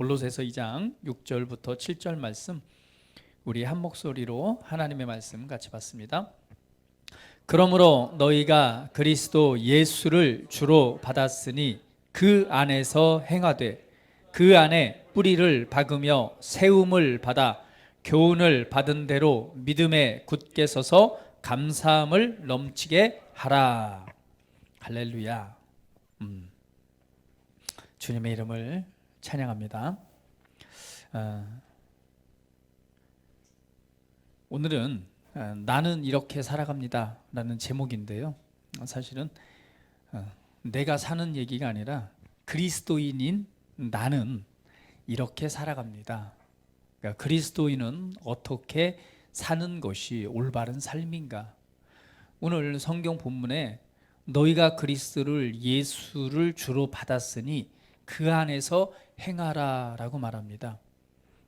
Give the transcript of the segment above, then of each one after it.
골로새서 2장 6절부터 7절 말씀, 우리 한 목소리로 하나님의 말씀 같이 봤습니다. 그러므로 너희가 그리스도 예수를 주로 받았으니 그 안에서 행하되 그 안에 뿌리를 박으며 세움을 받아 교훈을 받은 대로 믿음에 굳게 서서 감사함을 넘치게 하라. 할렐루야. 주님의 이름을 찬양합니다. 오늘은 나는 이렇게 살아갑니다 라는 제목인데요, 사실은 내가 사는 얘기가 아니라 그리스도인인 나는 이렇게 살아갑니다. 그러니까 그리스도인은 어떻게 사는 것이 올바른 삶인가. 오늘 성경 본문에 너희가 그리스도를 예수를 주로 받았으니 그 안에서 행하라 라고 말합니다.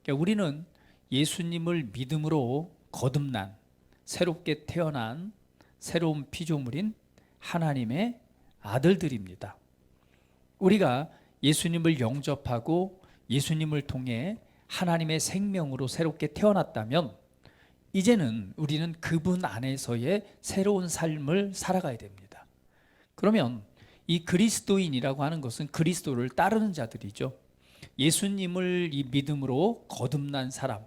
그러니까 우리는 예수님을 믿음으로 거듭난, 새롭게 태어난 새로운 피조물인 하나님의 아들들입니다. 우리가 예수님을 영접하고 예수님을 통해 하나님의 생명으로 새롭게 태어났다면 이제는 우리는 그분 안에서의 새로운 삶을 살아가야 됩니다. 그러면 이 그리스도인이라고 하는 것은 그리스도를 따르는 자들이죠. 예수님을 이 믿음으로 거듭난 사람,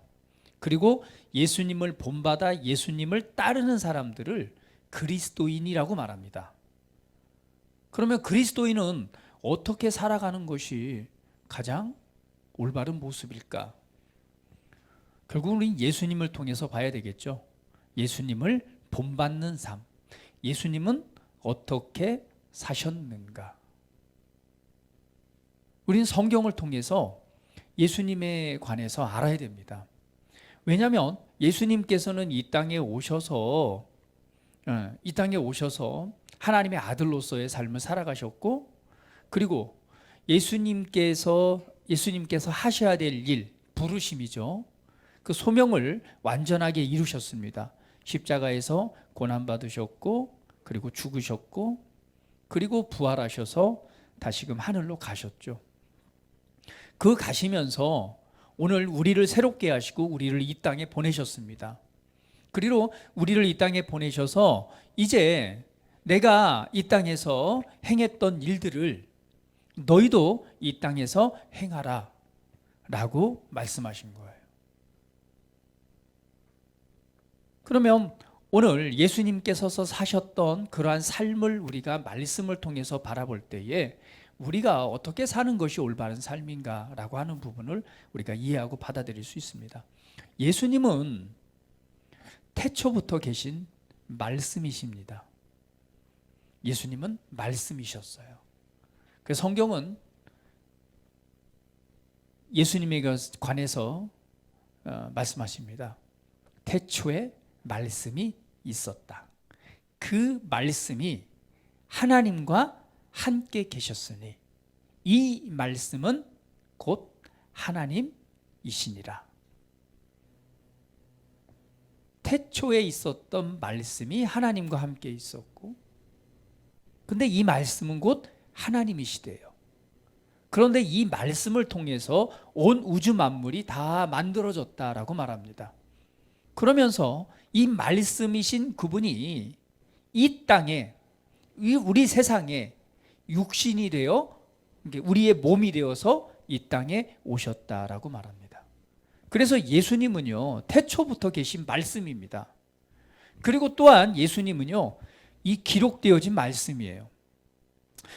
그리고 예수님을 본받아 예수님을 따르는 사람들을 그리스도인이라고 말합니다. 그러면 그리스도인은 어떻게 살아가는 것이 가장 올바른 모습일까? 결국은 우리는 예수님을 통해서 봐야 되겠죠. 예수님을 본받는 삶, 예수님은 어떻게 사셨는가? 우리는 성경을 통해서 예수님에 관해서 알아야 됩니다. 왜냐하면 예수님께서는 이 땅에 오셔서 하나님의 아들로서의 삶을 살아가셨고, 그리고 예수님께서 하셔야 될 일, 부르심이죠. 그 소명을 완전하게 이루셨습니다. 십자가에서 고난받으셨고, 그리고 죽으셨고, 그리고 부활하셔서 다시금 하늘로 가셨죠. 그 가시면서 오늘 우리를 새롭게 하시고 우리를 이 땅에 보내셨습니다. 그리고 우리를 이 땅에 보내셔서 이제 내가 이 땅에서 행했던 일들을 너희도 이 땅에서 행하라 라고 말씀하신 거예요. 그러면 오늘 예수님께서 사셨던 그러한 삶을 우리가 말씀을 통해서 바라볼 때에 우리가 어떻게 사는 것이 올바른 삶인가 라고 하는 부분을 우리가 이해하고 받아들일 수 있습니다. 예수님은 태초부터 계신 말씀이십니다. 예수님은 말씀이셨어요. 그래서 성경은 예수님에 관해서 말씀하십니다. 태초에 말씀이 있었다. 그 말씀이 하나님과 함께 계셨으니 이 말씀은 곧 하나님이시니라. 태초에 있었던 말씀이 하나님과 함께 있었고, 근데 이 말씀은 곧 하나님이시대요. 그런데 이 말씀을 통해서 온 우주 만물이 다 만들어졌다라고 말합니다. 그러면서 이 말씀이신 그분이 이 땅에, 우리 세상에 육신이 되어 우리의 몸이 되어서 이 땅에 오셨다라고 말합니다. 그래서 예수님은요, 태초부터 계신 말씀입니다. 그리고 또한 예수님은요, 이 기록되어진 말씀이에요.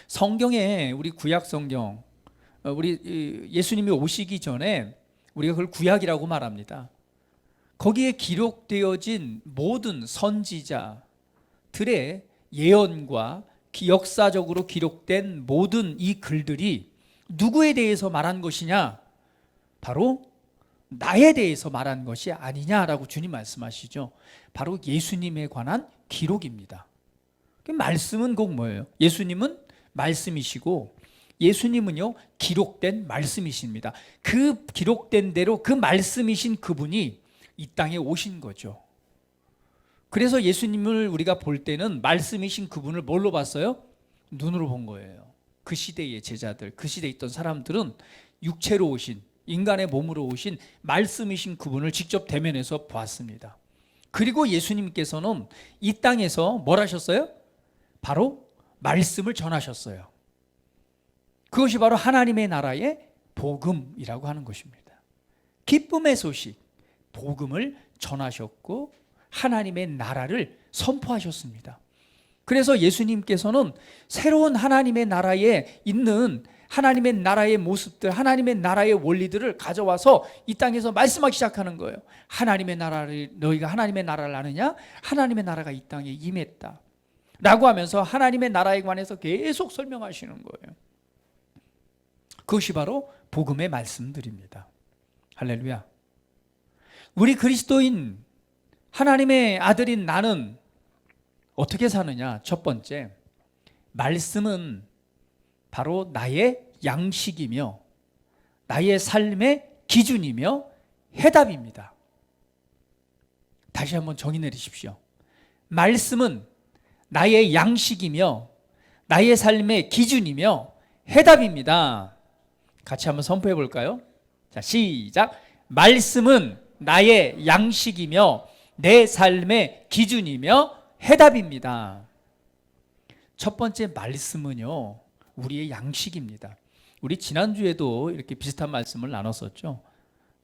성경에, 우리 구약 성경, 우리 예수님이 오시기 전에 우리가 그걸 구약이라고 말합니다. 거기에 기록되어진 모든 선지자들의 예언과 역사적으로 기록된 모든 이 글들이 누구에 대해서 말한 것이냐? 바로 나에 대해서 말한 것이 아니냐라고 주님 말씀하시죠. 바로 예수님에 관한 기록입니다. 말씀은 꼭 뭐예요? 예수님은 말씀이시고 예수님은요, 기록된 말씀이십니다. 그 기록된 대로 그 말씀이신 그분이 이 땅에 오신 거죠. 그래서 예수님을 우리가 볼 때는 말씀이신 그분을 뭘로 봤어요? 눈으로 본 거예요. 그 시대의 제자들, 그 시대에 있던 사람들은 육체로 오신 인간의 몸으로 오신 말씀이신 그분을 직접 대면해서 보았습니다. 그리고 예수님께서는 이 땅에서 뭘 하셨어요? 바로 말씀을 전하셨어요. 그것이 바로 하나님의 나라의 복음이라고 하는 것입니다. 기쁨의 소식, 복음을 전하셨고 하나님의 나라를 선포하셨습니다. 그래서 예수님께서는 새로운 하나님의 나라에 있는 하나님의 나라의 모습들, 하나님의 나라의 원리들을 가져와서 이 땅에서 말씀하기 시작하는 거예요. 하나님의 나라를, 너희가 하나님의 나라를 아느냐? 하나님의 나라가 이 땅에 임했다 라고 하면서 하나님의 나라에 관해서 계속 설명하시는 거예요. 그것이 바로 복음의 말씀들입니다. 할렐루야. 우리 그리스도인 하나님의 아들인 나는 어떻게 사느냐? 첫 번째, 말씀은 바로 나의 양식이며 나의 삶의 기준이며 해답입니다. 다시 한번 정의 내리십시오. 말씀은 나의 양식이며 나의 삶의 기준이며 해답입니다. 같이 한번 선포해 볼까요? 자, 시작. 말씀은 나의 양식이며 내 삶의 기준이며 해답입니다. 첫 번째 말씀은요, 우리의 양식입니다. 우리 지난주에도 이렇게 비슷한 말씀을 나눴었죠.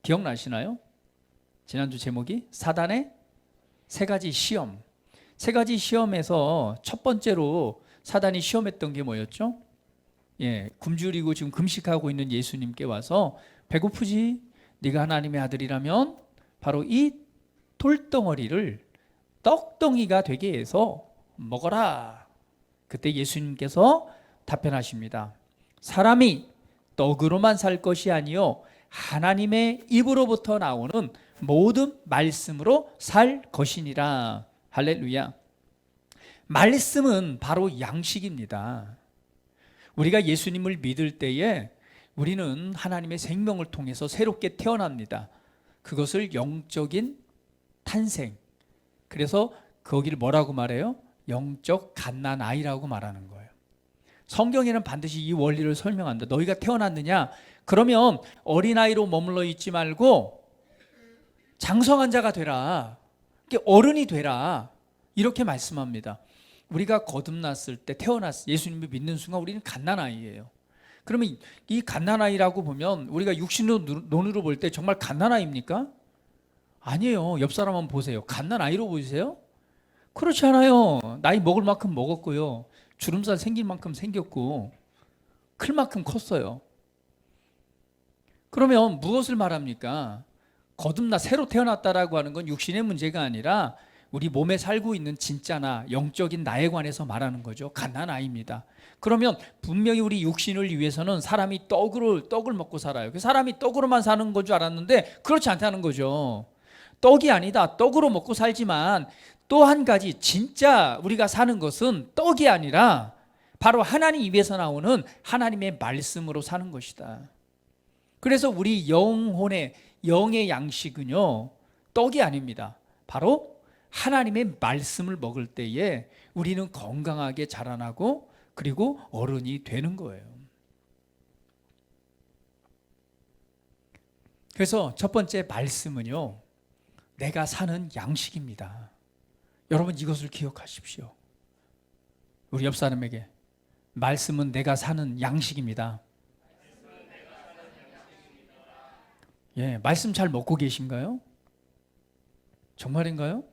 기억나시나요? 지난주 제목이 사단의 세 가지 시험. 세 가지 시험에서 첫 번째로 사단이 시험했던 게 뭐였죠? 굶주리고 지금 금식하고 있는 예수님께 와서 배고프지? 네가 하나님의 아들이라면 바로 이 돌덩어리를 떡덩이가 되게 해서 먹어라. 그때 예수님께서 답변하십니다. 사람이 떡으로만 살 것이 아니요 하나님의 입으로부터 나오는 모든 말씀으로 살 것이니라. 할렐루야. 말씀은 바로 양식입니다. 우리가 예수님을 믿을 때에 우리는 하나님의 생명을 통해서 새롭게 태어납니다. 그것을 영적인 탄생. 그래서 거기를 뭐라고 말해요? 영적 갓난아이라고 말하는 거예요. 성경에는 반드시 이 원리를 설명한다. 너희가 태어났느냐? 그러면 어린아이로 머물러 있지 말고 장성한 자가 되라. 어른이 되라. 이렇게 말씀합니다. 우리가 거듭났을 때 예수님을 믿는 순간 우리는 갓난아이예요. 그러면 이 갓난아이라고 보면 우리가 육신론으로 볼 때 정말 갓난아이입니까? 아니에요. 옆 사람 한번 보세요. 갓난아이로 보이세요? 그렇지 않아요. 나이 먹을 만큼 먹었고요. 주름살 생길 만큼 생겼고 클 만큼 컸어요. 그러면 무엇을 말합니까? 거듭나 새로 태어났다라고 하는 건 육신의 문제가 아니라 우리 몸에 살고 있는 진짜나 영적인 나에 관해서 말하는 거죠. 갓난아이입니다. 그러면 분명히 우리 육신을 위해서는 사람이 떡을 먹고 살아요. 사람이 떡으로만 사는 건 줄 알았는데 그렇지 않다는 거죠. 떡이 아니다. 떡으로 먹고 살지만 또 한 가지 진짜 우리가 사는 것은 떡이 아니라 바로 하나님 입에서 나오는 하나님의 말씀으로 사는 것이다. 그래서 우리 영의 양식은요, 떡이 아닙니다. 바로 하나님의 말씀을 먹을 때에 우리는 건강하게 자라나고 그리고 어른이 되는 거예요. 그래서 첫 번째 말씀은요, 내가 사는 양식입니다. 여러분 이것을 기억하십시오. 우리 옆 사람에게 말씀은 내가 사는 양식입니다. 말씀 잘 먹고 계신가요? 정말인가요?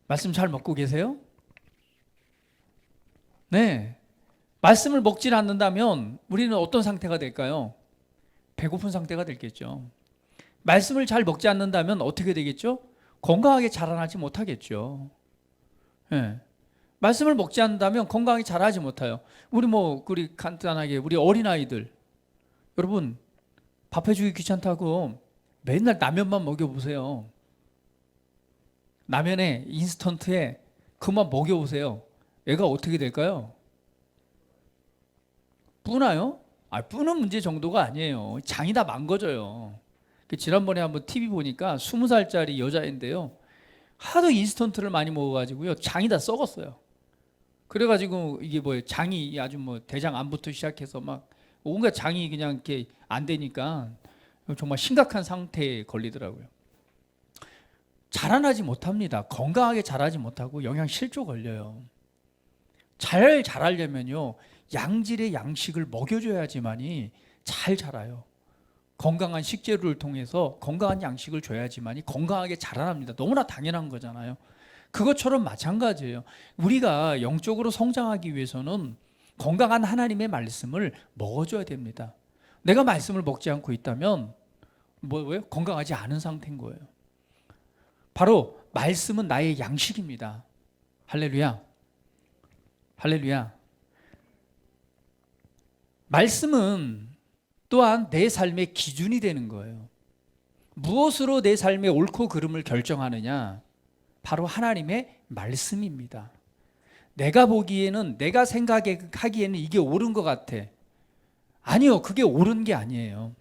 말씀 잘 먹고 계세요? 네. 말씀을 먹질 않는다면 우리는 어떤 상태가 될까요? 배고픈 상태가 되겠죠. 말씀을 잘 먹지 않는다면 어떻게 되겠죠? 건강하게 자라나지 못하겠죠. 말씀을 먹지 않는다면 건강하게 자라지 못해요. 우리 간단하게 우리 어린아이들, 여러분 밥 해주기 귀찮다고 맨날 라면만 먹여보세요. 라면에 인스턴트에 그만 먹여보세요. 애가 어떻게 될까요? 뿌나요? 뿌는 문제 정도가 아니에요. 장이 다 망가져요. 지난번에 한번 TV 보니까 20살짜리 여자인데요, 하도 인스턴트를 많이 먹어가지고요 장이 다 썩었어요. 그래가지고 이게 장이 아주 대장 안부터 시작해서 막 온갖 장이 그냥 이렇게 안 되니까 정말 심각한 상태에 걸리더라고요. 자라나지 못합니다. 건강하게 자라지 못하고 영양실조 걸려요. 잘 자라려면요, 양질의 양식을 먹여줘야지만이 잘 자라요. 건강한 식재료를 통해서 건강한 양식을 줘야지만이 건강하게 자라납니다. 너무나 당연한 거잖아요. 그것처럼 마찬가지예요. 우리가 영적으로 성장하기 위해서는 건강한 하나님의 말씀을 먹어줘야 됩니다. 내가 말씀을 먹지 않고 있다면 뭐예요? 건강하지 않은 상태인 거예요. 바로 말씀은 나의 양식입니다. 할렐루야. 할렐루야. 말씀은 또한 내 삶의 기준이 되는 거예요. 무엇으로 내 삶의 옳고 그름을 결정하느냐? 바로 하나님의 말씀입니다. 내가 보기에는, 내가 생각하기에는 이게 옳은 것 같아. 아니요, 그게 옳은 게 아니에요.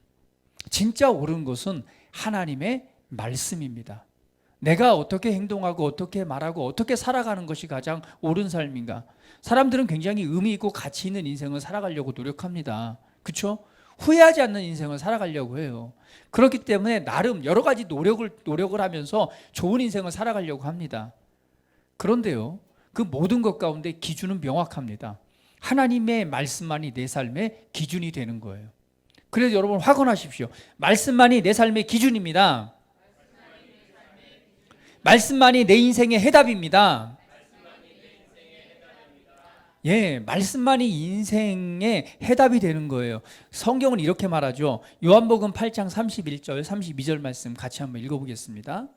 진짜 옳은 것은 하나님의 말씀입니다. 내가 어떻게 행동하고 어떻게 말하고 어떻게 살아가는 것이 가장 옳은 삶인가? 사람들은 굉장히 의미 있고 가치 있는 인생을 살아가려고 노력합니다. 그렇죠? 후회하지 않는 인생을 살아가려고 해요. 그렇기 때문에 나름 여러 가지 노력을 하면서 좋은 인생을 살아가려고 합니다. 그런데요, 그 모든 것 가운데 기준은 명확합니다. 하나님의 말씀만이 내 삶의 기준이 되는 거예요. 그래서 여러분 확언하십시오. 말씀만이 내 삶의 기준입니다. 말씀만이 내 인생의 해답입니다. 예, 말씀만이 인생의 해답이 되는 거예요. 성경은 이렇게 말하죠. 요한복음 8장 31절, 32절 말씀 같이 한번 읽어보겠습니다.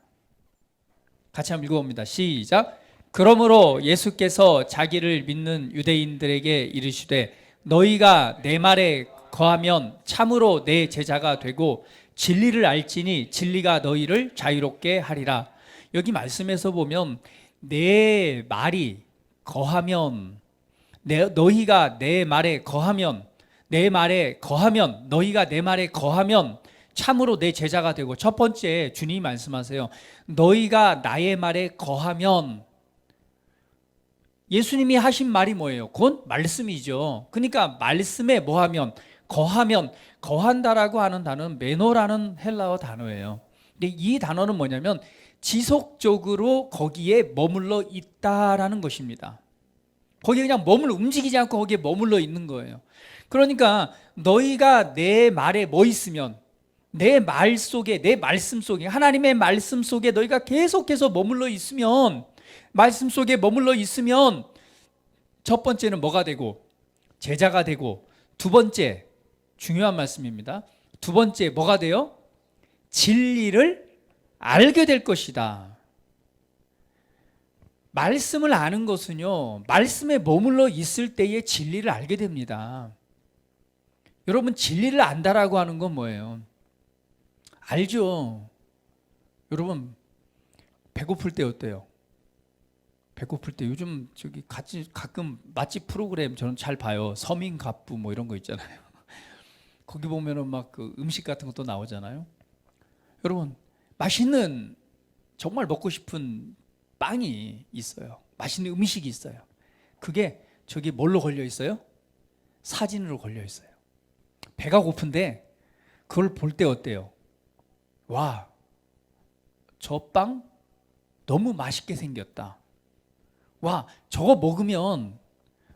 같이 한번 읽어봅니다. 시작. 그러므로 예수께서 자기를 믿는 유대인들에게 이르시되 너희가 내 말에 거하면 참으로 내 제자가 되고 진리를 알지니 진리가 너희를 자유롭게 하리라. 여기 말씀에서 보면 내 말이 거하면, 너희가 내 말에 거하면, 너희가 내 말에 거하면 참으로 내 제자가 되고, 첫 번째 주님이 말씀하세요. 너희가 나의 말에 거하면, 예수님이 하신 말이 뭐예요? 곧 말씀이죠. 그러니까 말씀에 뭐하면, 거한다라고 하는 단어는 매너라는 헬라어 단어예요. 근데 이 단어는 뭐냐면 지속적으로 거기에 머물러 있다라는 것입니다. 거기에 그냥 움직이지 않고 거기에 머물러 있는 거예요. 그러니까 너희가 내 말에 뭐 있으면, 내 말 속에, 내 말씀 속에, 하나님의 말씀 속에 너희가 계속해서 머물러 있으면, 말씀 속에 머물러 있으면 첫 번째는 뭐가 되고? 제자가 되고, 두 번째, 중요한 말씀입니다. 두 번째 뭐가 돼요? 진리를 알게 될 것이다. 말씀을 아는 것은요, 말씀에 머물러 있을 때의 진리를 알게 됩니다. 여러분, 진리를 안다라고 하는 건 뭐예요? 알죠? 여러분, 배고플 때 어때요? 배고플 때 요즘 가끔 맛집 프로그램 저는 잘 봐요. 서민갑부 뭐 이런 거 있잖아요. 거기 보면은 막 그 음식 같은 것도 나오잖아요. 여러분, 맛있는, 정말 먹고 싶은 빵이 있어요. 맛있는 음식이 있어요. 그게 저기 뭘로 걸려 있어요? 사진으로 걸려 있어요. 배가 고픈데 그걸 볼 때 어때요? 와, 저 빵 너무 맛있게 생겼다. 와, 저거 먹으면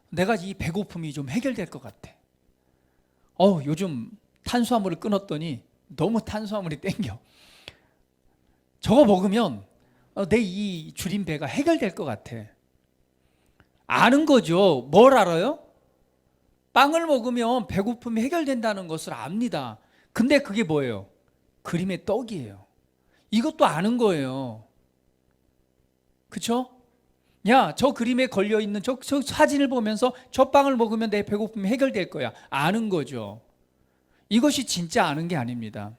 내가 이 배고픔이 좀 해결될 것 같아. 요즘 탄수화물을 끊었더니 너무 탄수화물이 땡겨. 저거 먹으면 내 이 줄인 배가 해결될 것 같아. 아는 거죠. 뭘 알아요? 빵을 먹으면 배고픔이 해결된다는 것을 압니다. 근데 그게 뭐예요? 그림의 떡이에요. 이것도 아는 거예요. 그쵸? 야, 저 그림에 걸려있는 저 사진을 보면서 저 빵을 먹으면 내 배고픔이 해결될 거야. 아는 거죠. 이것이 진짜 아는 게 아닙니다.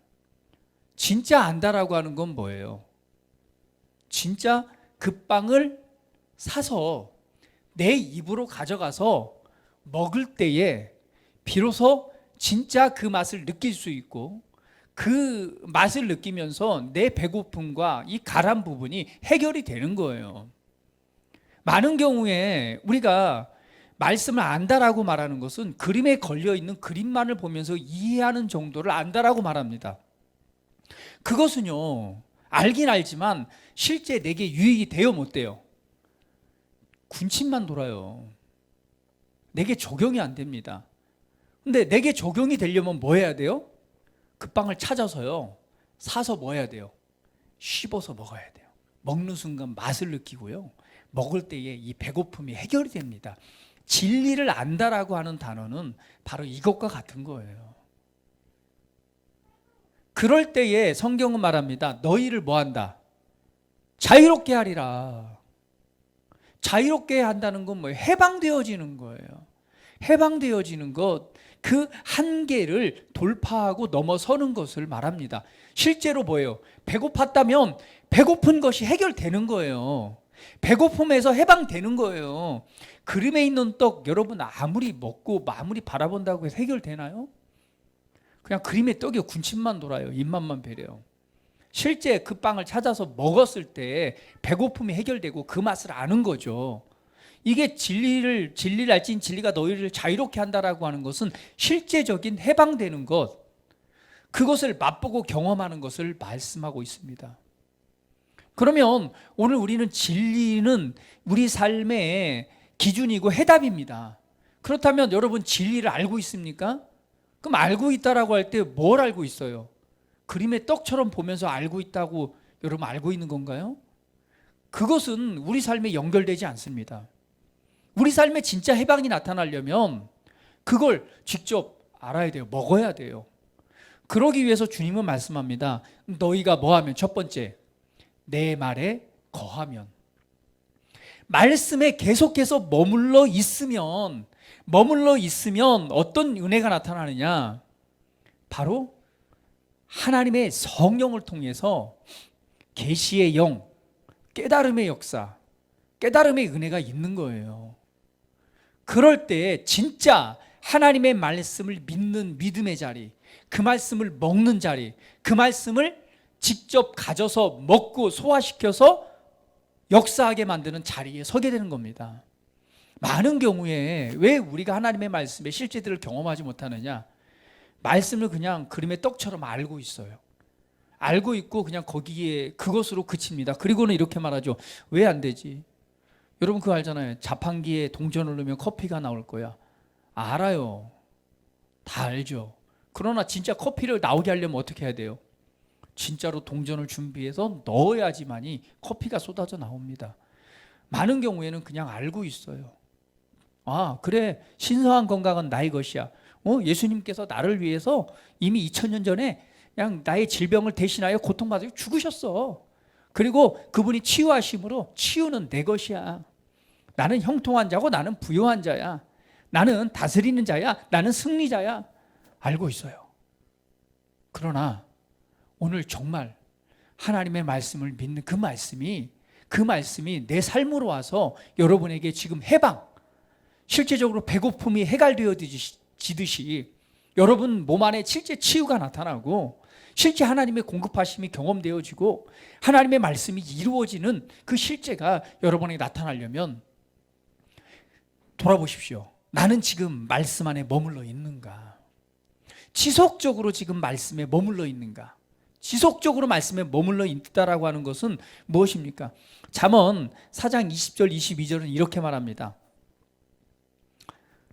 진짜 안다라고 하는 건 뭐예요? 진짜 그 빵을 사서 내 입으로 가져가서 먹을 때에 비로소 진짜 그 맛을 느낄 수 있고, 그 맛을 느끼면서 내 배고픔과 이 가란 부분이 해결이 되는 거예요. 많은 경우에 우리가 말씀을 안다라고 말하는 것은 그림에 걸려있는 그림만을 보면서 이해하는 정도를 안다라고 말합니다. 그것은요, 알긴 알지만 실제 내게 유익이 돼요, 못 돼요? 군침만 돌아요. 내게 적용이 안 됩니다. 근데 내게 적용이 되려면 뭐 해야 돼요? 그 빵을 찾아서요, 사서 뭐 해야 돼요? 씹어서 먹어야 돼요. 먹는 순간 맛을 느끼고요, 먹을 때에 이 배고픔이 해결이 됩니다. 진리를 안다라고 하는 단어는 바로 이것과 같은 거예요. 그럴 때에 성경은 말합니다. 너희를 뭐 한다? 자유롭게 하리라. 자유롭게 한다는 건 뭐예요? 해방되어지는 거예요. 해방되어지는 것, 그 한계를 돌파하고 넘어서는 것을 말합니다. 실제로 뭐예요? 배고팠다면 배고픈 것이 해결되는 거예요. 배고픔에서 해방되는 거예요. 그림에 있는 떡 여러분 아무리 먹고 아무리 바라본다고 해서 해결되나요? 그냥 그림의 떡이 군침만 돌아요. 입맛만 배려요. 실제 그 빵을 찾아서 먹었을 때 배고픔이 해결되고 그 맛을 아는 거죠. 이게 진리를 알진 진리가 너희를 자유롭게 한다라고 하는 것은 실제적인 해방되는 것, 그것을 맛보고 경험하는 것을 말씀하고 있습니다. 그러면 오늘 우리는 진리는 우리 삶의 기준이고 해답입니다. 그렇다면 여러분 진리를 알고 있습니까? 그럼 알고 있다라고 할 때 뭘 알고 있어요? 그림의 떡처럼 보면서 알고 있다고 여러분 알고 있는 건가요? 그것은 우리 삶에 연결되지 않습니다. 우리 삶에 진짜 해방이 나타나려면 그걸 직접 알아야 돼요. 먹어야 돼요. 그러기 위해서 주님은 말씀합니다. 너희가 뭐 하면? 첫 번째, 내 말에 거하면. 말씀에 계속해서 머물러 있으면 어떤 은혜가 나타나느냐? 바로 하나님의 성령을 통해서 계시의 영, 깨달음의 역사, 깨달음의 은혜가 있는 거예요. 그럴 때 진짜 하나님의 말씀을 믿는 믿음의 자리, 그 말씀을 먹는 자리, 그 말씀을 직접 가져서 먹고 소화시켜서 역사하게 만드는 자리에 서게 되는 겁니다. 많은 경우에 왜 우리가 하나님의 말씀의 실제들을 경험하지 못하느냐? 말씀을 그냥 그림의 떡처럼 알고 있어요. 알고 있고 그냥 거기에 그것으로 그칩니다. 그리고는 이렇게 말하죠. 왜 안 되지? 여러분 그거 알잖아요. 자판기에 동전을 넣으면 커피가 나올 거야. 알아요. 다 알죠. 그러나 진짜 커피를 나오게 하려면 어떻게 해야 돼요? 진짜로 동전을 준비해서 넣어야지만이 커피가 쏟아져 나옵니다. 많은 경우에는 그냥 알고 있어요. 아, 그래. 신성한 건강은 나의 것이야. 예수님께서 나를 위해서 이미 2000년 전에 그냥 나의 질병을 대신하여 고통받으시고 죽으셨어. 그리고 그분이 치유하심으로 치유는 내 것이야. 나는 형통한 자고 나는 부요한 자야. 나는 다스리는 자야. 나는 승리자야. 알고 있어요. 그러나 오늘 정말 하나님의 말씀을 믿는 그 말씀이 내 삶으로 와서 여러분에게 지금 해방, 실제적으로 배고픔이 해결되어지듯이 여러분 몸 안에 실제 치유가 나타나고 실제 하나님의 공급하심이 경험되어지고 하나님의 말씀이 이루어지는 그 실제가 여러분에게 나타나려면 돌아보십시오. 나는 지금 말씀 안에 머물러 있는가? 지속적으로 지금 말씀에 머물러 있는가? 지속적으로 말씀에 머물러 있다라고 하는 것은 무엇입니까? 잠언 4장 20절 22절은 이렇게 말합니다.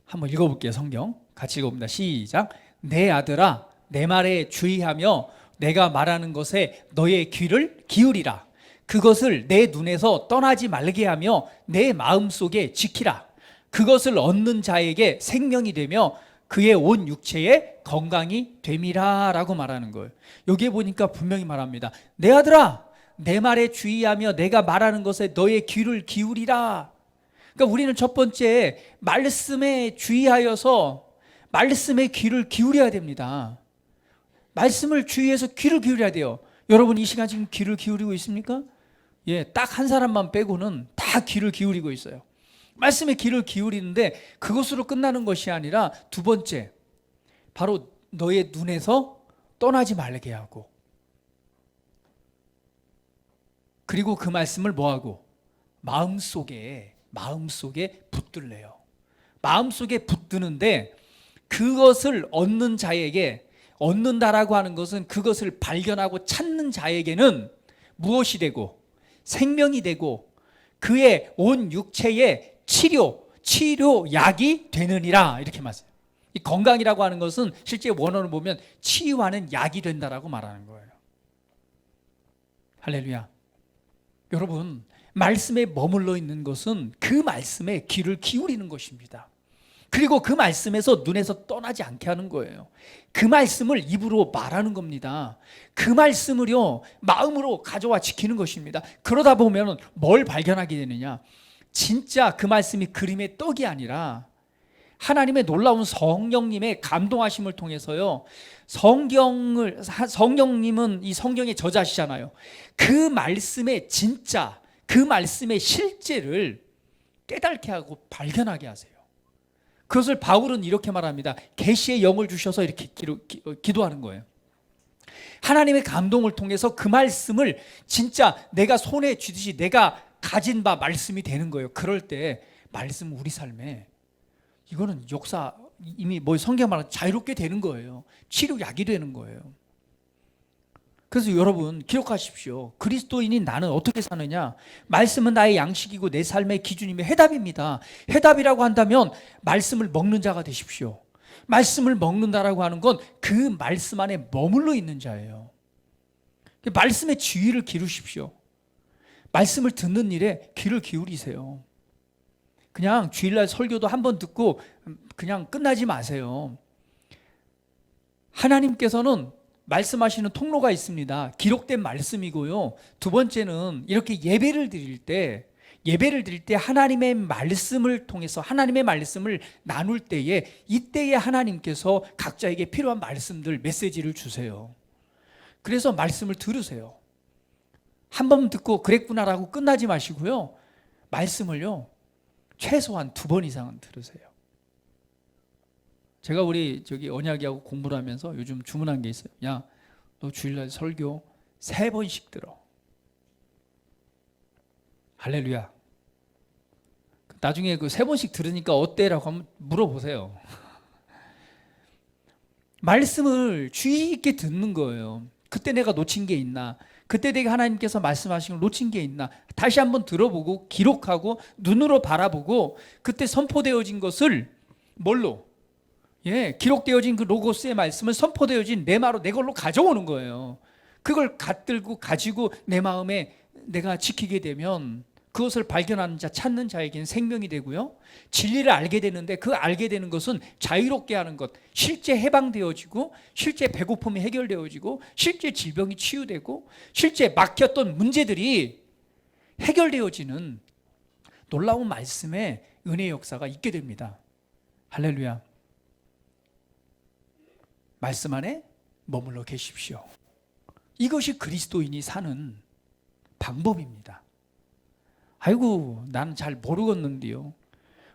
한번 읽어볼게요. 성경 같이 읽어봅니다. 시작. 내 아들아 내 말에 주의하며 내가 말하는 것에 너의 귀를 기울이라. 그것을 내 눈에서 떠나지 말게 하며 내 마음속에 지키라. 그것을 얻는 자에게 생명이 되며 그의 온 육체에 건강이 됨이라 라고 말하는 거예요. 여기에 보니까 분명히 말합니다. 내 아들아 내 말에 주의하며 내가 말하는 것에 너의 귀를 기울이라. 그러니까 우리는 첫 번째 말씀에 주의하여서 말씀에 귀를 기울여야 됩니다. 말씀을 주의해서 귀를 기울여야 돼요. 여러분 이 시간 지금 귀를 기울이고 있습니까? 예, 딱 한 사람만 빼고는 다 귀를 기울이고 있어요. 말씀에 귀를 기울이는데 그것으로 끝나는 것이 아니라 두 번째, 바로 너의 눈에서 떠나지 말게 하고, 그리고 그 말씀을 뭐하고? 마음속에 붙들래요. 마음속에 붙드는데 그것을 얻는 자에게 얻는다라고 하는 것은 그것을 발견하고 찾는 자에게는 무엇이 되고 생명이 되고 그의 온 육체의 치료약이 되느니라 이렇게 말해요. 이 건강이라고 하는 것은 실제 원어를 보면 치유하는 약이 된다라고 말하는 거예요. 할렐루야. 여러분, 말씀에 머물러 있는 것은 그 말씀에 귀를 기울이는 것입니다. 그리고 그 말씀에서 눈에서 떠나지 않게 하는 거예요. 그 말씀을 입으로 말하는 겁니다. 그 말씀을요 마음으로 가져와 지키는 것입니다. 그러다 보면 뭘 발견하게 되느냐, 진짜 그 말씀이 그림의 떡이 아니라 하나님의 놀라운 성령님의 감동하심을 통해서요, 성령님은 이 성경의 저자시잖아요. 그 말씀의 진짜, 그 말씀의 실제를 깨닫게 하고 발견하게 하세요. 그것을 바울은 이렇게 말합니다. 계시의 영을 주셔서 이렇게 기도하는 거예요. 하나님의 감동을 통해서 그 말씀을 진짜 내가 손에 쥐듯이 내가 가진 바 말씀이 되는 거예요. 그럴 때 말씀 우리 삶에 이거는 역사 이미 성경 말하는 자유롭게 되는 거예요. 치료약이 되는 거예요. 그래서 여러분 기억하십시오. 그리스도인인 나는 어떻게 사느냐? 말씀은 나의 양식이고 내 삶의 기준이며 해답입니다. 해답이라고 한다면 말씀을 먹는 자가 되십시오. 말씀을 먹는다라고 하는 건 그 말씀 안에 머물러 있는 자예요. 말씀의 주의를 기르십시오. 말씀을 듣는 일에 귀를 기울이세요. 그냥 주일날 설교도 한번 듣고 그냥 끝나지 마세요. 하나님께서는 말씀하시는 통로가 있습니다. 기록된 말씀이고요. 두 번째는 이렇게 예배를 드릴 때 하나님의 말씀을 통해서 하나님의 말씀을 나눌 때에 이때에 하나님께서 각자에게 필요한 말씀들, 메시지를 주세요. 그래서 말씀을 들으세요. 한 번 듣고 그랬구나라고 끝나지 마시고요. 말씀을요 최소한 2번 이상은 들으세요. 제가 우리 언약이하고 공부를 하면서 요즘 주문한 게 있어요. 야, 너 주일날 설교 3번씩 들어. 할렐루야. 나중에 그 3번씩 들으니까 어때라고 한번 물어보세요. 말씀을 주의 있게 듣는 거예요. 그때 내가 놓친 게 있나? 그때 내가 하나님께서 말씀하신 걸 놓친 게 있나? 다시 한번 들어보고 기록하고 눈으로 바라보고 그때 선포되어진 것을 뭘로? 기록되어진 그 로고스의 말씀을 선포되어진 레마로 내 걸로 가져오는 거예요. 그걸 갖들고 가지고 내 마음에 내가 지키게 되면 그것을 발견하는 자, 찾는 자에게는 생명이 되고요. 진리를 알게 되는데 그 알게 되는 것은 자유롭게 하는 것, 실제 해방되어지고 실제 배고픔이 해결되어지고 실제 질병이 치유되고 실제 막혔던 문제들이 해결되어지는 놀라운 말씀의 은혜의 역사가 있게 됩니다. 할렐루야. 말씀 안에 머물러 계십시오. 이것이 그리스도인이 사는 방법입니다. 아이고 나는 잘 모르겠는데요.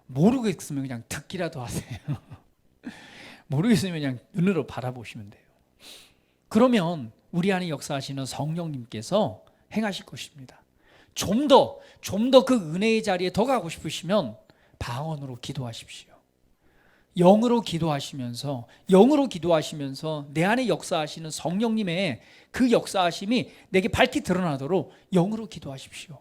모르겠으면 그냥 듣기라도 하세요. 모르겠으면 그냥 눈으로 바라보시면 돼요. 그러면 우리 안에 역사하시는 성령님께서 행하실 것입니다. 좀 더 그 은혜의 자리에 더 가고 싶으시면 방언으로 기도하십시오. 영으로 기도하시면서 내 안에 역사하시는 성령님의 그 역사하심이 내게 밝히 드러나도록 영으로 기도하십시오.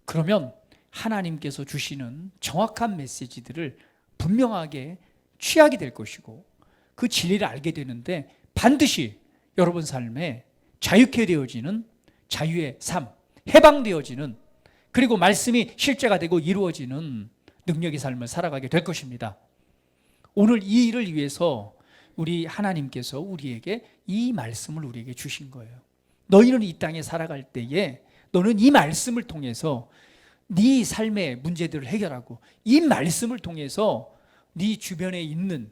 그러면 하나님께서 주시는 정확한 메시지들을 분명하게 취하게 될 것이고 그 진리를 알게 되는데 반드시 여러분 삶에 자유케 되어지는 자유의 삶, 해방되어지는, 그리고 말씀이 실제가 되고 이루어지는 능력의 삶을 살아가게 될 것입니다. 오늘 이 일을 위해서 우리 하나님께서 우리에게 이 말씀을 우리에게 주신 거예요. 너희는 이 땅에 살아갈 때에 너는 이 말씀을 통해서 네 삶의 문제들을 해결하고 이 말씀을 통해서 네 주변에 있는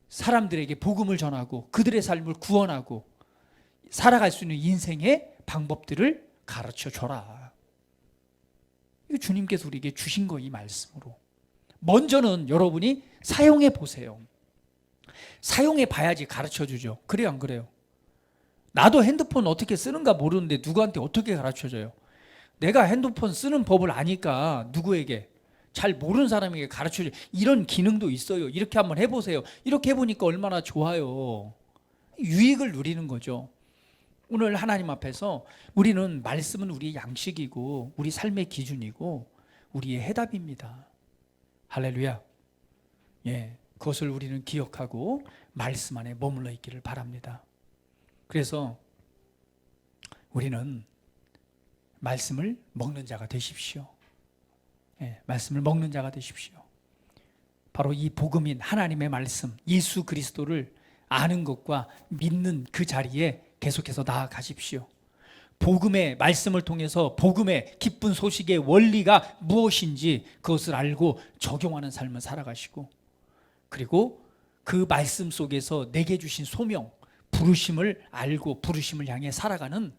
사람들에게 복음을 전하고 그들의 삶을 구원하고 살아갈 수 있는 인생의 방법들을 가르쳐 줘라. 이거 주님께서 우리에게 주신 거, 이 말씀으로. 먼저는 여러분이 사용해 보세요. 사용해 봐야지 가르쳐 주죠. 그래요, 안 그래요? 나도 핸드폰 어떻게 쓰는가 모르는데 누구한테 어떻게 가르쳐 줘요? 내가 핸드폰 쓰는 법을 아니까 누구에게, 잘 모르는 사람에게 가르쳐 줘요. 이런 기능도 있어요. 이렇게 한번 해보세요. 이렇게 해보니까 얼마나 좋아요. 유익을 누리는 거죠. 오늘 하나님 앞에서 우리는 말씀은 우리의 양식이고 우리 삶의 기준이고 우리의 해답입니다. 할렐루야. 예, 그것을 우리는 기억하고 말씀 안에 머물러 있기를 바랍니다. 그래서 우리는 말씀을 먹는 자가 되십시오. 예, 말씀을 먹는 자가 되십시오. 바로 이 복음인 하나님의 말씀, 예수 그리스도를 아는 것과 믿는 그 자리에 계속해서 나아가십시오. 복음의 말씀을 통해서 복음의 기쁜 소식의 원리가 무엇인지 그것을 알고 적용하는 삶을 살아가시고, 그리고 그 말씀 속에서 내게 주신 소명, 부르심을 알고 부르심을 향해 살아가는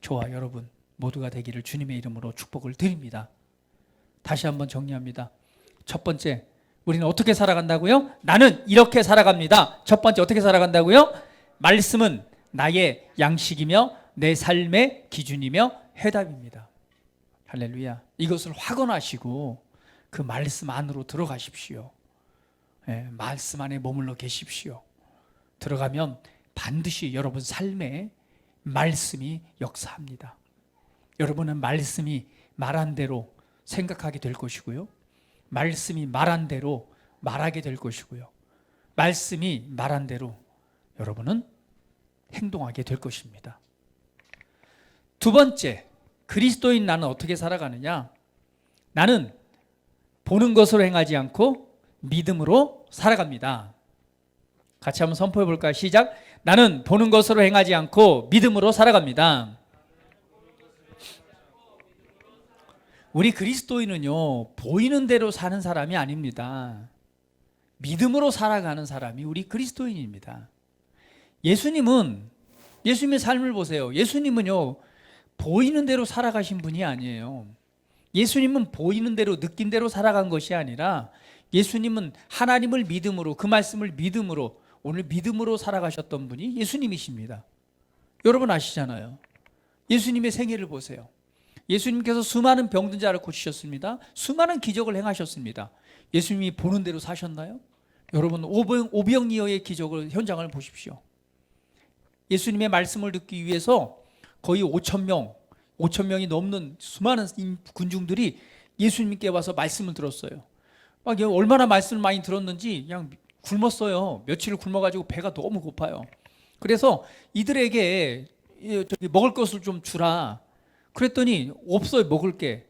저와 여러분 모두가 되기를 주님의 이름으로 축복을 드립니다. 다시 한번 정리합니다. 첫 번째, 우리는 어떻게 살아간다고요? 나는 이렇게 살아갑니다. 첫 번째, 어떻게 살아간다고요? 말씀은 나의 양식이며 내 삶의 기준이며 해답입니다. 할렐루야. 이것을 확언하시고 그 말씀 안으로 들어가십시오. 예, 말씀 안에 머물러 계십시오. 들어가면 반드시 여러분 삶에 말씀이 역사합니다. 여러분은 말씀이 말한 대로 생각하게 될 것이고요, 말씀이 말한 대로 말하게 될 것이고요, 말씀이 말한 대로 여러분은 행동하게 될 것입니다. 두 번째, 그리스도인 나는 어떻게 살아가느냐? 나는 보는 것으로 행하지 않고 믿음으로 살아갑니다. 같이 한번 선포해 볼까요? 시작. 나는 보는 것으로 행하지 않고 믿음으로 살아갑니다. 우리 그리스도인은요, 보이는 대로 사는 사람이 아닙니다. 믿음으로 살아가는 사람이 우리 그리스도인입니다. 예수님의 삶을 보세요. 예수님은요, 보이는 대로 살아가신 분이 아니에요. 예수님은 보이는 대로 느낀 대로 살아간 것이 아니라 예수님은 하나님을 믿음으로, 그 말씀을 믿음으로, 오늘 믿음으로 살아가셨던 분이 예수님이십니다. 여러분 아시잖아요. 예수님의 생애를 보세요. 예수님께서 수많은 병든 자를 고치셨습니다. 수많은 기적을 행하셨습니다. 예수님이 보는 대로 사셨나요? 여러분 오병이어의 기적을 현장을 보십시오. 예수님의 말씀을 듣기 위해서 거의 5,000명이 넘는 수많은 군중들이 예수님께 와서 말씀을 들었어요. 막 얼마나 말씀을 많이 들었는지 그냥 굶었어요. 며칠을 굶어가지고 배가 너무 고파요. 그래서 이들에게 먹을 것을 좀 주라. 그랬더니 없어요, 먹을 게.